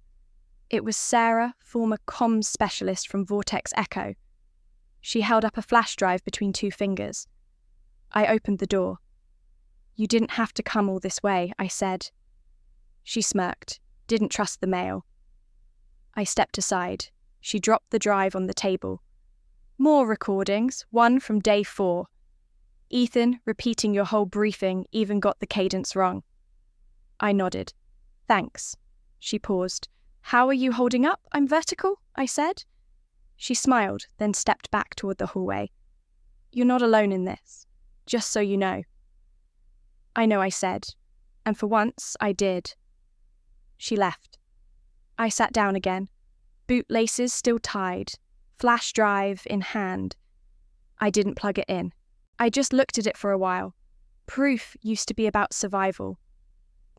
[SPEAKER 1] It was Sarah, former comms specialist from Vortex Echo. She held up a flash drive between two fingers. I opened the door. "You didn't have to come all this way," I said. She smirked, didn't trust the mail. I stepped aside. She dropped the drive on the table. "More recordings, one from day 4. Ethan, repeating your whole briefing, even got the cadence wrong." I nodded. "Thanks." She paused. "How are you holding up? I'm vertical," I said. She smiled, then stepped back toward the hallway. "You're not alone in this, just so you know." "I know," I said, and for once I did. She left. I sat down again, bootlaces still tied, flash drive in hand. I didn't plug it in. I just looked at it for a while. Proof used to be about survival.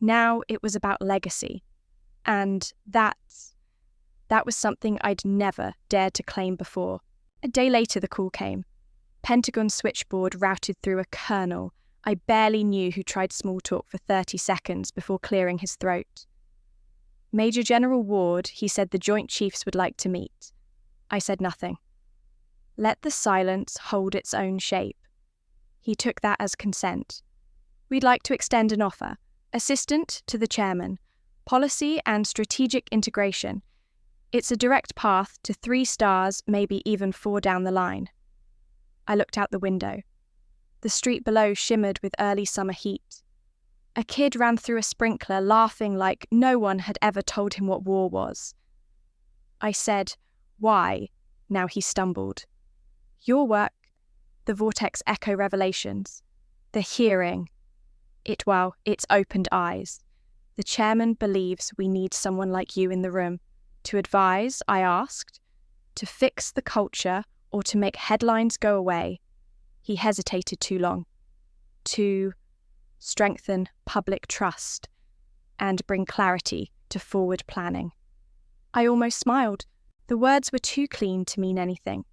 [SPEAKER 1] Now it was about legacy. And that was something I'd never dared to claim before. A day later the call came. Pentagon switchboard routed through a colonel I barely knew who tried small talk for 30 seconds before clearing his throat. "Major General Ward," he said, "the Joint Chiefs would like to meet." I said nothing. Let the silence hold its own shape. He took that as consent. "We'd like to extend an offer. Assistant to the chairman. Policy and strategic integration. It's a direct path to 3 stars, maybe even 4 down the line." I looked out the window. The street below shimmered with early summer heat. A kid ran through a sprinkler, laughing like no one had ever told him what war was. I said, "Why?" Now he stumbled. "Your work, the Vortex Echo revelations, the hearing. It's opened eyes. The chairman believes we need someone like you in the room. To advise," I asked, "to fix the culture or to make headlines go away?" He hesitated too long. "To strengthen public trust and bring clarity to forward planning." I almost smiled. The words were too clean to mean anything.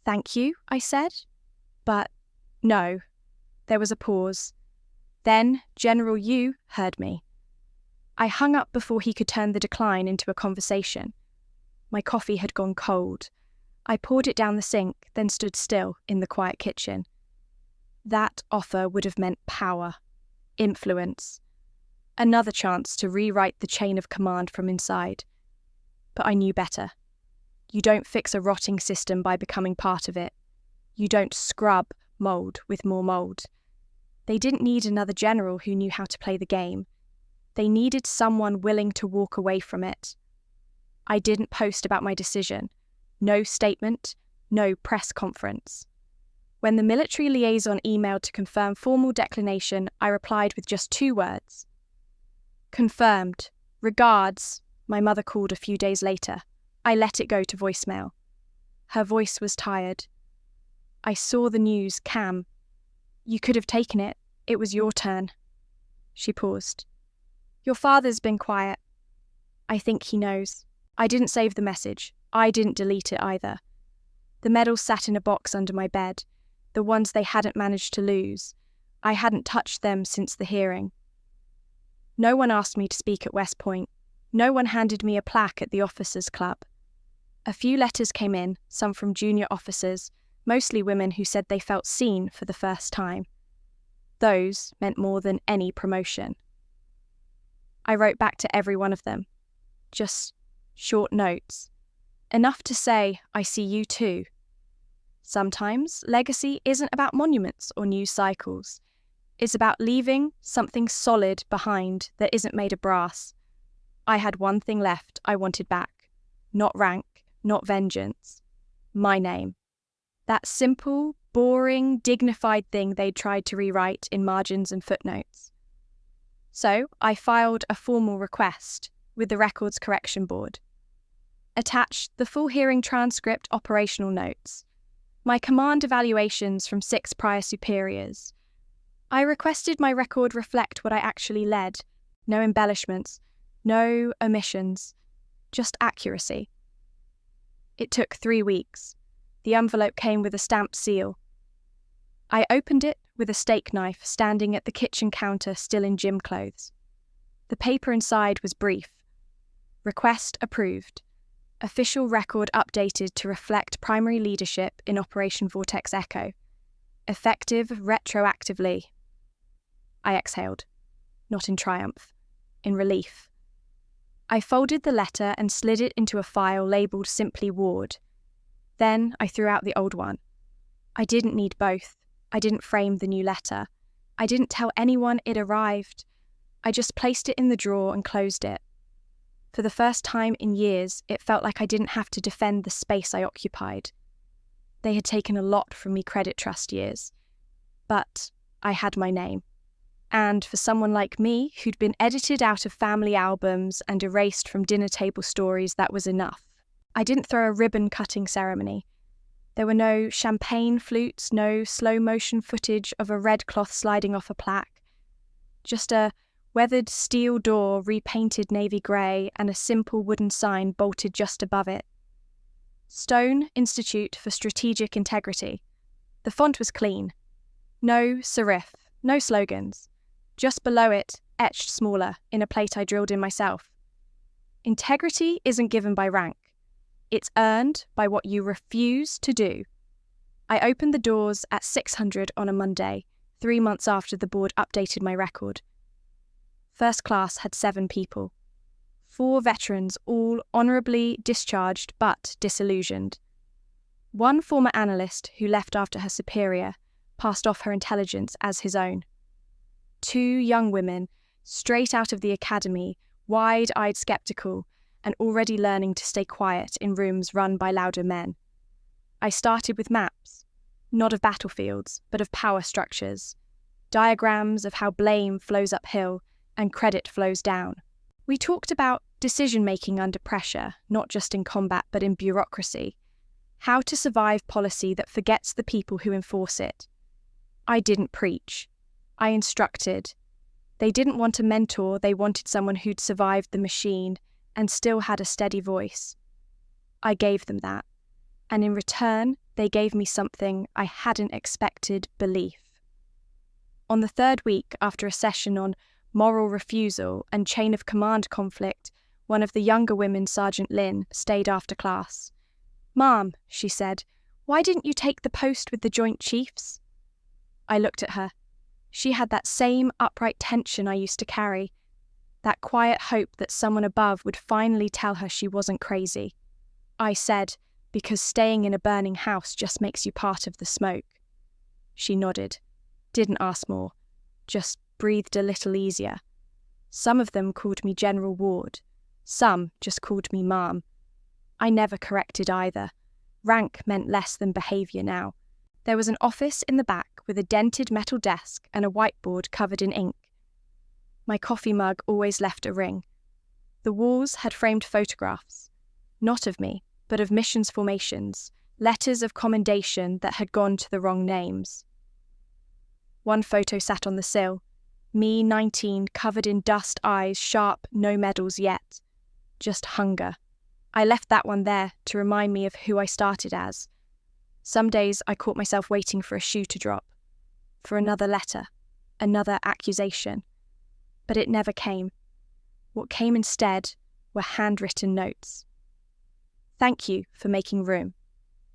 [SPEAKER 1] "Thank you," I said. "But no." There was a pause. Then General Yu heard me. I hung up before he could turn the decline into a conversation. My coffee had gone cold. I poured it down the sink, then stood still in the quiet kitchen. That offer would have meant power, influence, another chance to rewrite the chain of command from inside. But I knew better. You don't fix a rotting system by becoming part of it. You don't scrub mold with more mold. They didn't need another general who knew how to play the game. They needed someone willing to walk away from it. I didn't post about my decision. No statement, no press conference. When the military liaison emailed to confirm formal declination, I replied with just 2 words. "Confirmed. Regards," my mother called a few days later. I let it go to voicemail. Her voice was tired. "I saw the news, Cam. You could have taken it. It was your turn." She paused. "Your father's been quiet. I think he knows. I didn't save the message. I didn't delete it either. The medals sat in a box under my bed, the ones they hadn't managed to lose. I hadn't touched them since the hearing. No one asked me to speak at West Point. No one handed me a plaque at the officers' club. A few letters came in, some from junior officers, mostly women who said they felt seen for the first time. Those meant more than any promotion. I wrote back to every one of them. Just short notes. Enough to say, "I see you too." Sometimes legacy isn't about monuments or news cycles. It's about leaving something solid behind that isn't made of brass. I had one thing left I wanted back. Not rank, not vengeance. My name. That simple, boring, dignified thing they'd tried to rewrite in margins and footnotes. So I filed a formal request with the Records Correction Board. Attached the full hearing transcript, operational notes, my command evaluations from 6 prior superiors. I requested my record reflect what I actually led. No embellishments, no omissions, just accuracy. It took 3 weeks. The envelope came with a stamped seal. I opened it with a steak knife standing at the kitchen counter still in gym clothes. The paper inside was brief. Request approved. Official record updated to reflect primary leadership in Operation Vortex Echo. Effective retroactively. I exhaled, not in triumph, in relief. I folded the letter and slid it into a file labelled simply Ward. Then I threw out the old one. I didn't need both. I didn't frame the new letter. I didn't tell anyone it arrived. I just placed it in the drawer and closed it. For the first time in years, it felt like I didn't have to defend the space I occupied. They had taken a lot from me credit trust years. But I had my name. And for someone like me, who'd been edited out of family albums and erased from dinner table stories, that was enough. I didn't throw a ribbon-cutting ceremony. There were no champagne flutes, no slow-motion footage of a red cloth sliding off a plaque. Just a weathered steel door repainted navy grey and a simple wooden sign bolted just above it. Stone Institute for Strategic Integrity. The font was clean. No serif, no slogans. Just below it, etched smaller, in a plate I drilled in myself. Integrity isn't given by rank. It's earned by what you refuse to do. I opened the doors at 600 on a Monday, 3 months after the board updated my record. First class had 7 people. 4 veterans, all honourably discharged but disillusioned. 1 former analyst who left after her superior passed off her intelligence as his own. 2 young women, straight out of the academy, wide-eyed skeptical, and already learning to stay quiet in rooms run by louder men. I started with maps, not of battlefields, but of power structures, diagrams of how blame flows uphill and credit flows down. We talked about decision-making under pressure, not just in combat but in bureaucracy, how to survive policy that forgets the people who enforce it. I didn't preach. I instructed. They didn't want a mentor, they wanted someone who'd survived the machine and still had a steady voice. I gave them that, and in return, they gave me something I hadn't expected: belief. On the 3rd week, after a session on moral refusal and chain of command conflict, one of the younger women, Sergeant Lynn, stayed after class. "Ma'am," she said, "why didn't you take the post with the Joint Chiefs?" I looked at her. She had that same upright tension I used to carry, that quiet hope that someone above would finally tell her she wasn't crazy. I said, "Because staying in a burning house just makes you part of the smoke." She nodded, didn't ask more, just breathed a little easier. Some of them called me General Ward. Some just called me Ma'am. I never corrected either. Rank meant less than behaviour now. There was an office in the back with a dented metal desk and a whiteboard covered in ink. My coffee mug always left a ring. The walls had framed photographs, not of me, but of missions formations, letters of commendation that had gone to the wrong names. One photo sat on the sill, me 19, covered in dust, eyes sharp, no medals yet. Just hunger. I left that one there to remind me of who I started as. Some days I caught myself waiting for a shoe to drop, for another letter, another accusation. But it never came. What came instead were handwritten notes. Thank you for making room.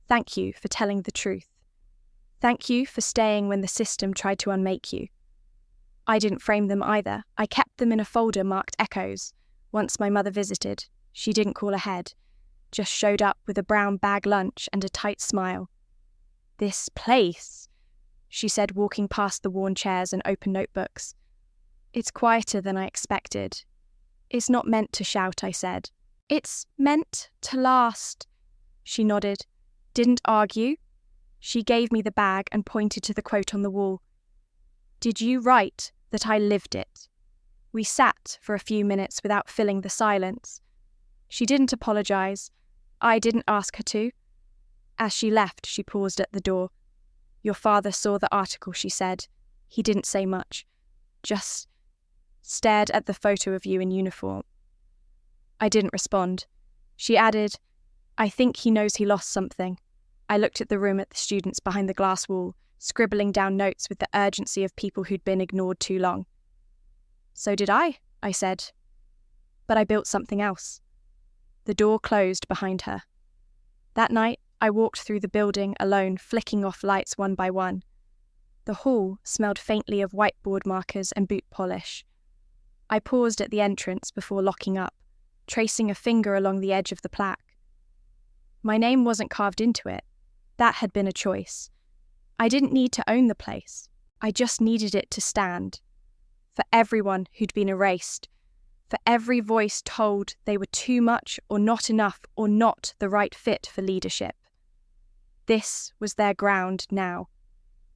[SPEAKER 1] Thank you for telling the truth. Thank you for staying when the system tried to unmake you. I didn't frame them either. I kept them in a folder marked Echoes. Once my mother visited, she didn't call ahead, just showed up with a brown bag lunch and a tight smile. "This place," she said, walking past the worn chairs and open notebooks. "It's quieter than I expected." "It's not meant to shout," I said. "It's meant to last." She nodded, didn't argue. She gave me the bag and pointed to the quote on the wall. "Did you write that I lived it?" We sat for a few minutes without filling the silence. She didn't apologize. I didn't ask her to. As she left, she paused at the door. "Your father saw the article," she said. "He didn't say much. Just stared at the photo of you in uniform." I didn't respond. She added, "I think he knows he lost something." I looked at the room at the students behind the glass wall, scribbling down notes with the urgency of people who'd been ignored too long. "So did I said. But I built something else." The door closed behind her. That night, I walked through the building alone, flicking off lights one by one. The hall smelled faintly of whiteboard markers and boot polish. I paused at the entrance before locking up, tracing a finger along the edge of the plaque. My name wasn't carved into it. That had been a choice. I didn't need to own the place. I just needed it to stand. For everyone who'd been erased. For every voice told they were too much or not enough or not the right fit for leadership. This was their ground now.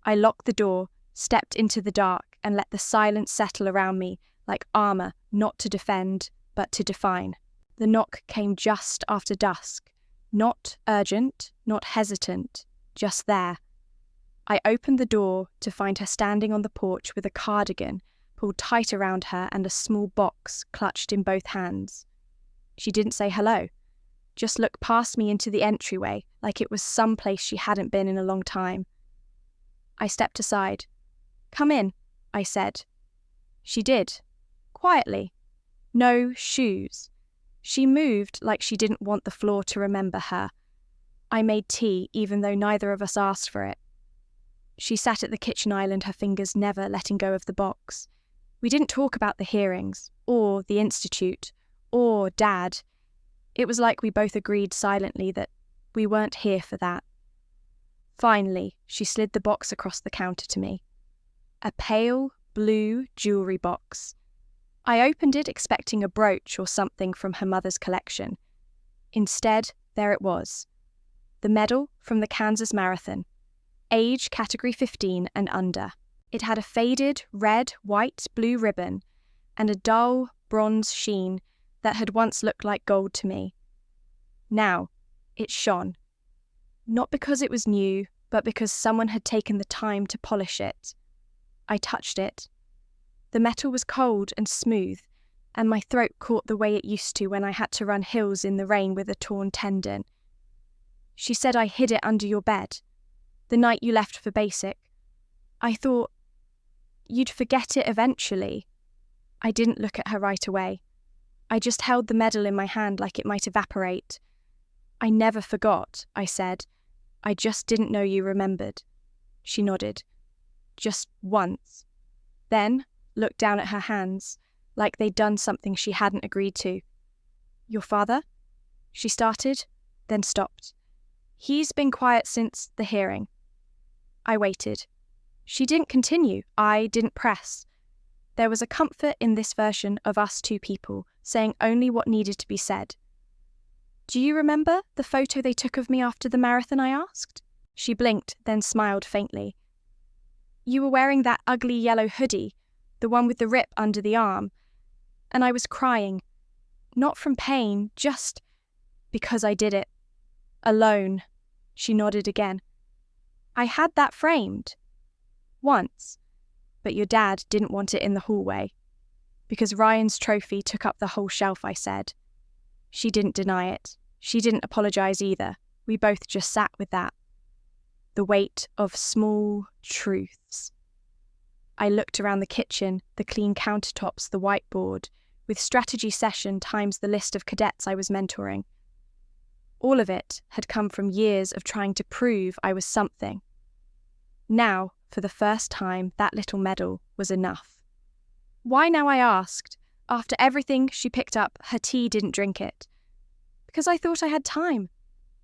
[SPEAKER 1] I locked the door, stepped into the dark, and let the silence settle around me like armor, not to defend, but to define. The knock came just after dusk. Not urgent, not hesitant, just there. I opened the door to find her standing on the porch with a cardigan pulled tight around her and a small box clutched in both hands. She didn't say hello, just looked past me into the entryway like it was some place she hadn't been in a long time. I stepped aside. "Come in," I said. She did, quietly. No shoes. She moved like she didn't want the floor to remember her. I made tea even though neither of us asked for it. She sat at the kitchen island, her fingers never letting go of the box. We didn't talk about the hearings, or the institute, or Dad. It was like we both agreed silently that we weren't here for that. Finally, she slid the box across the counter to me. A pale blue jewellery box. I opened it expecting a brooch or something from her mother's collection. Instead, there it was. The medal from the Kansas Marathon. Age category 15 and under. It had a faded red, white, blue ribbon and a dull bronze sheen that had once looked like gold to me. Now, it shone. Not because it was new, but because someone had taken the time to polish it. I touched it. The metal was cold and smooth, and my throat caught the way it used to when I had to run hills in the rain with a torn tendon. She said I hid it under your bed, the night you left for basic. I thought you'd forget it eventually. I didn't look at her right away. I just held the medal in my hand like it might evaporate. "I never forgot," I said. "I just didn't know you remembered." She nodded. "Just once." Then looked down at her hands, like they'd done something she hadn't agreed to. "Your father?" She started, then stopped. "He's been quiet since the hearing." I waited. She didn't continue. I didn't press. There was a comfort in this version of us two people, saying only what needed to be said. "Do you remember the photo they took of me after the marathon?" I asked. She blinked, then smiled faintly. "You were wearing that ugly yellow hoodie, the one with the rip under the arm, and I was crying. Not from pain, just because I did it. Alone." She nodded again. "I had that framed. Once. But your dad didn't want it in the hallway. Because Ryan's trophy took up the whole shelf," I said. She didn't deny it. She didn't apologize either. We both just sat with that. The weight of small truths. I looked around the kitchen, the clean countertops, the whiteboard, with strategy session times the list of cadets I was mentoring. All of it had come from years of trying to prove I was something. Now, for the first time, that little medal was enough. Why now, I asked. After everything she picked up, her tea didn't drink it. Because I thought I had time.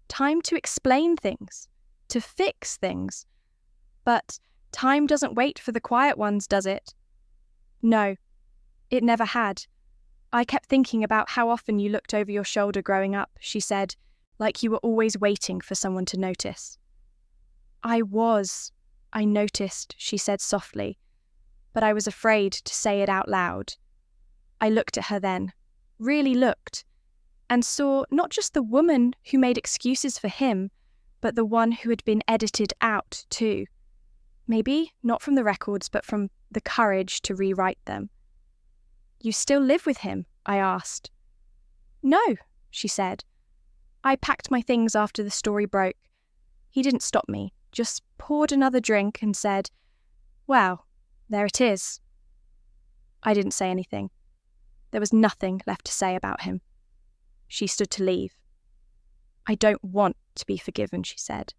[SPEAKER 1] Time to explain things. To fix things. But time doesn't wait for the quiet ones, does it? No, it never had. I kept thinking about how often you looked over your shoulder growing up, she said, like you were always waiting for someone to notice. I noticed, she said softly, but I was afraid to say it out loud. I looked at her then, really looked, and saw not just the woman who made excuses for him, but the one who had been edited out too. Maybe not from the records, but from the courage to rewrite them. "You still live with him?" I asked. "No," she said. I packed my things after the story broke. He didn't stop me, just poured another drink and said, "Well, there it is." I didn't say anything. There was nothing left to say about him. She stood to leave. "I don't want to be forgiven," she said,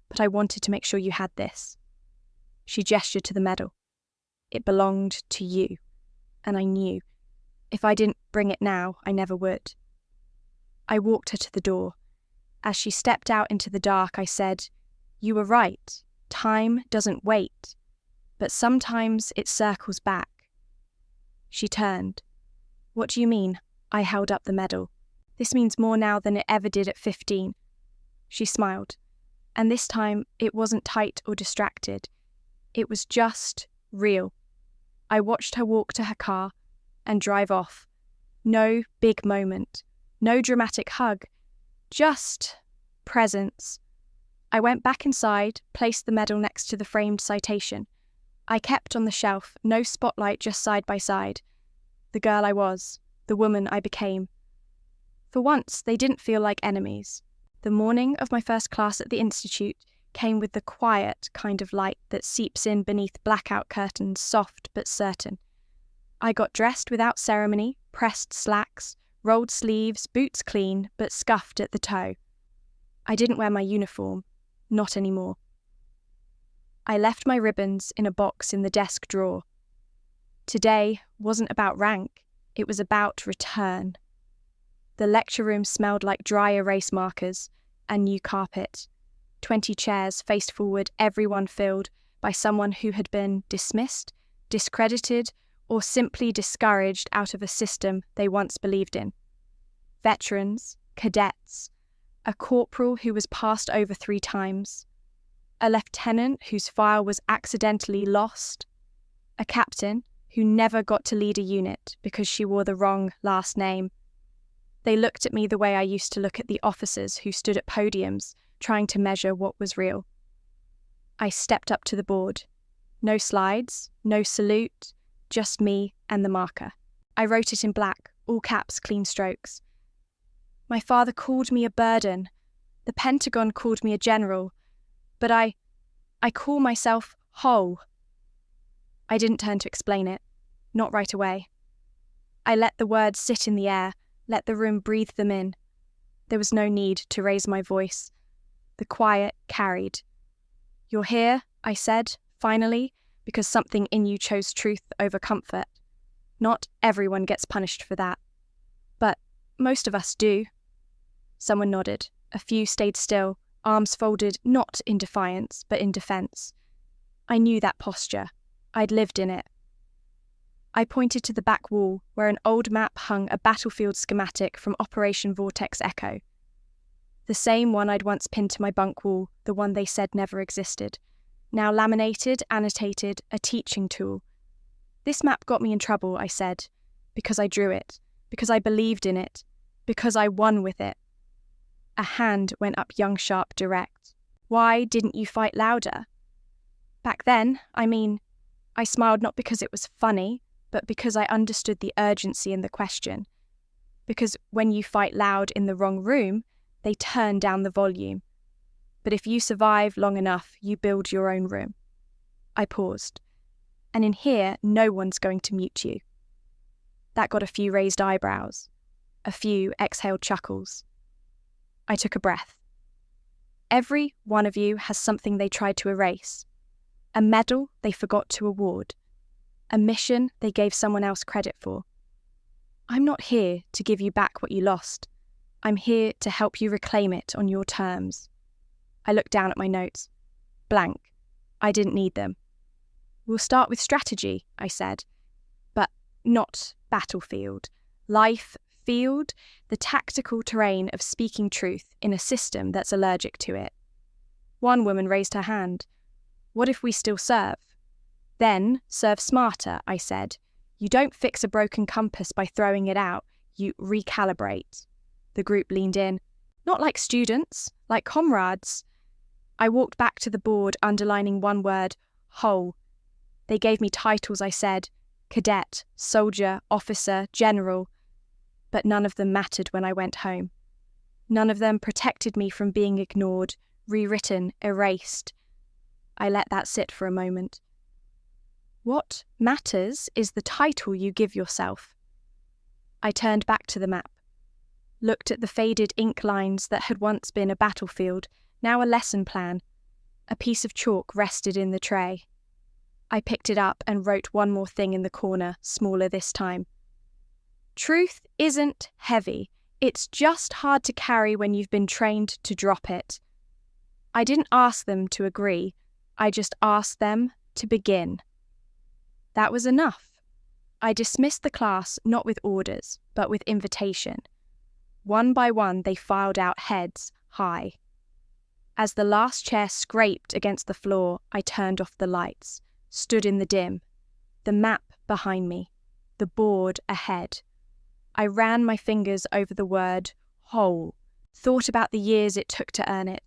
[SPEAKER 1] "but I wanted to make sure you had this." She gestured to the medal. It belonged to you, and I knew. If I didn't bring it now, I never would. I walked her to the door. As she stepped out into the dark, I said, "You were right. Time doesn't wait, but sometimes it circles back." She turned. "What do you mean?" I held up the medal. "This means more now than it ever did at 15. She smiled, and this time it wasn't tight or distracted. It was just real. I watched her walk to her car and drive off. No big moment, no dramatic hug, just presence. I went back inside, placed the medal next to the framed citation. I kept on the shelf, no spotlight, just side by side. The girl I was, the woman I became. For once, they didn't feel like enemies. The morning of my first class at the Institute came with the quiet kind of light that seeps in beneath blackout curtains, soft but certain. I got dressed without ceremony, pressed slacks, rolled sleeves, boots clean but scuffed at the toe. I didn't wear my uniform, not anymore. I left my ribbons in a box in the desk drawer. Today wasn't about rank, it was about return. The lecture room smelled like dry erase markers and new carpet. 20 chairs faced forward, everyone filled by someone who had been dismissed, discredited, or simply discouraged out of a system they once believed in. Veterans, cadets, a corporal who was passed over 3 times, a lieutenant whose file was accidentally lost, a captain who never got to lead a unit because she wore the wrong last name. They looked at me the way I used to look at the officers who stood at podiums trying to measure what was real. I stepped up to the board. No slides, no salute, just me and the marker. I wrote it in black, all caps, clean strokes. My father called me a burden. The Pentagon called me a general. But I call myself whole. I didn't turn to explain it, not right away. I let the words sit in the air, let the room breathe them in. There was no need to raise my voice. The quiet carried. "You're here," I said, finally, because something in you chose truth over comfort. Not everyone gets punished for that. But most of us do. Someone nodded. A few stayed still, arms folded not in defiance, but in defense. I knew that posture. I'd lived in it. I pointed to the back wall, where an old map hung a battlefield schematic from Operation Vortex Echo. The same one I'd once pinned to my bunk wall, the one they said never existed. Now laminated, annotated, a teaching tool. "This map got me in trouble," I said, "because I drew it, because I believed in it, because I won with it." A hand went up young, sharp, direct. "Why didn't you fight louder?" Back then, I smiled not because it was funny, but because I understood the urgency in the question. Because when you fight loud in the wrong room, they turn down the volume. But if you survive long enough, you build your own room. I paused. "And in here, no one's going to mute you." That got a few raised eyebrows, a few exhaled chuckles. I took a breath. Every one of you has something they tried to erase. A medal they forgot to award. A mission they gave someone else credit for. I'm not here to give you back what you lost. I'm here to help you reclaim it on your terms. I looked down at my notes. Blank. I didn't need them. "We'll start with strategy," I said. "But not battlefield. Life field, the tactical terrain of speaking truth in a system that's allergic to it." One woman raised her hand. "What if we still serve?" "Then serve smarter," I said. You don't fix a broken compass by throwing it out, you recalibrate. The group leaned in. Not like students, like comrades. I walked back to the board, underlining one word, whole. They gave me titles, I said, cadet, soldier, officer, general. But none of them mattered when I went home. None of them protected me from being ignored, rewritten, erased. I let that sit for a moment. What matters is the title you give yourself. I turned back to the map, looked at the faded ink lines that had once been a battlefield, now a lesson plan. A piece of chalk rested in the tray. I picked it up and wrote one more thing in the corner, smaller this time. Truth isn't heavy. It's just hard to carry when you've been trained to drop it. I didn't ask them to agree. I just asked them to begin. That was enough. I dismissed the class not with orders, but with invitation. One by one, they filed out heads high. As the last chair scraped against the floor, I turned off the lights, stood in the dim, the map behind me, the board ahead. I ran my fingers over the word whole, thought about the years it took to earn it,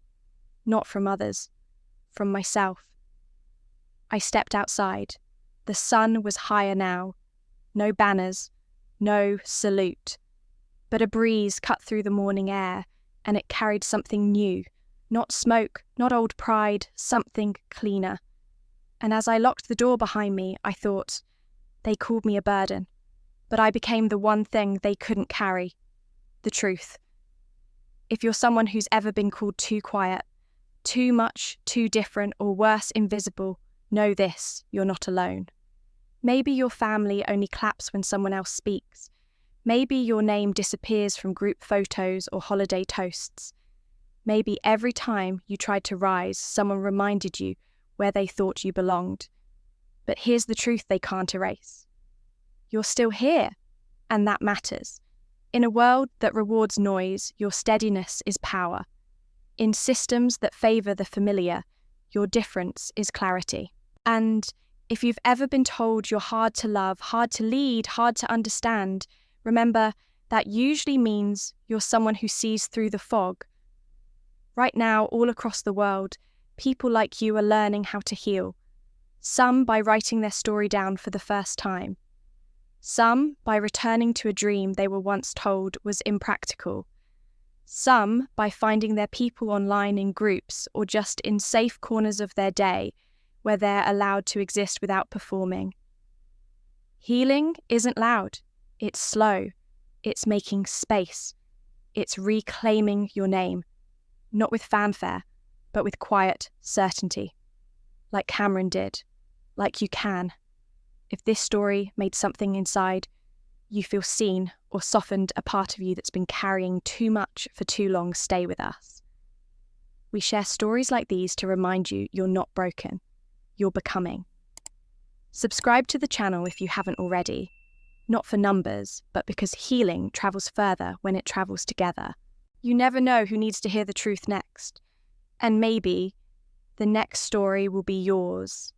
[SPEAKER 1] not from others, from myself. I stepped outside. The sun was higher now. No banners, no salute. But a breeze cut through the morning air, and it carried something new. Not smoke, not old pride, something cleaner. And as I locked the door behind me, I thought, they called me a burden. But I became the one thing they couldn't carry, the truth. If you're someone who's ever been called too quiet, too much, too different, or worse, invisible, know this, you're not alone. Maybe your family only claps when someone else speaks. Maybe your name disappears from group photos or holiday toasts. Maybe every time you tried to rise, someone reminded you where they thought you belonged. But here's the truth they can't erase. You're still here, and that matters. In a world that rewards noise, your steadiness is power. In systems that favour the familiar, your difference is clarity. And if you've ever been told you're hard to love, hard to lead, hard to understand, remember that usually means you're someone who sees through the fog. Right now, all across the world, people like you are learning how to heal. Some by writing their story down for the first time. Some by returning to a dream they were once told was impractical. Some by finding their people online in groups or just in safe corners of their day where they're allowed to exist without performing. Healing isn't loud. It's slow. It's making space. It's reclaiming your name. Not with fanfare, but with quiet certainty. Like Cameron did. Like you can. If this story made something inside you feel seen or softened a part of you that's been carrying too much for too long, stay with us. We share stories like these to remind you you're not broken. You're becoming. Subscribe to the channel if you haven't already. Not for numbers, but because healing travels further when it travels together. You never know who needs to hear the truth next. And maybe the next story will be yours.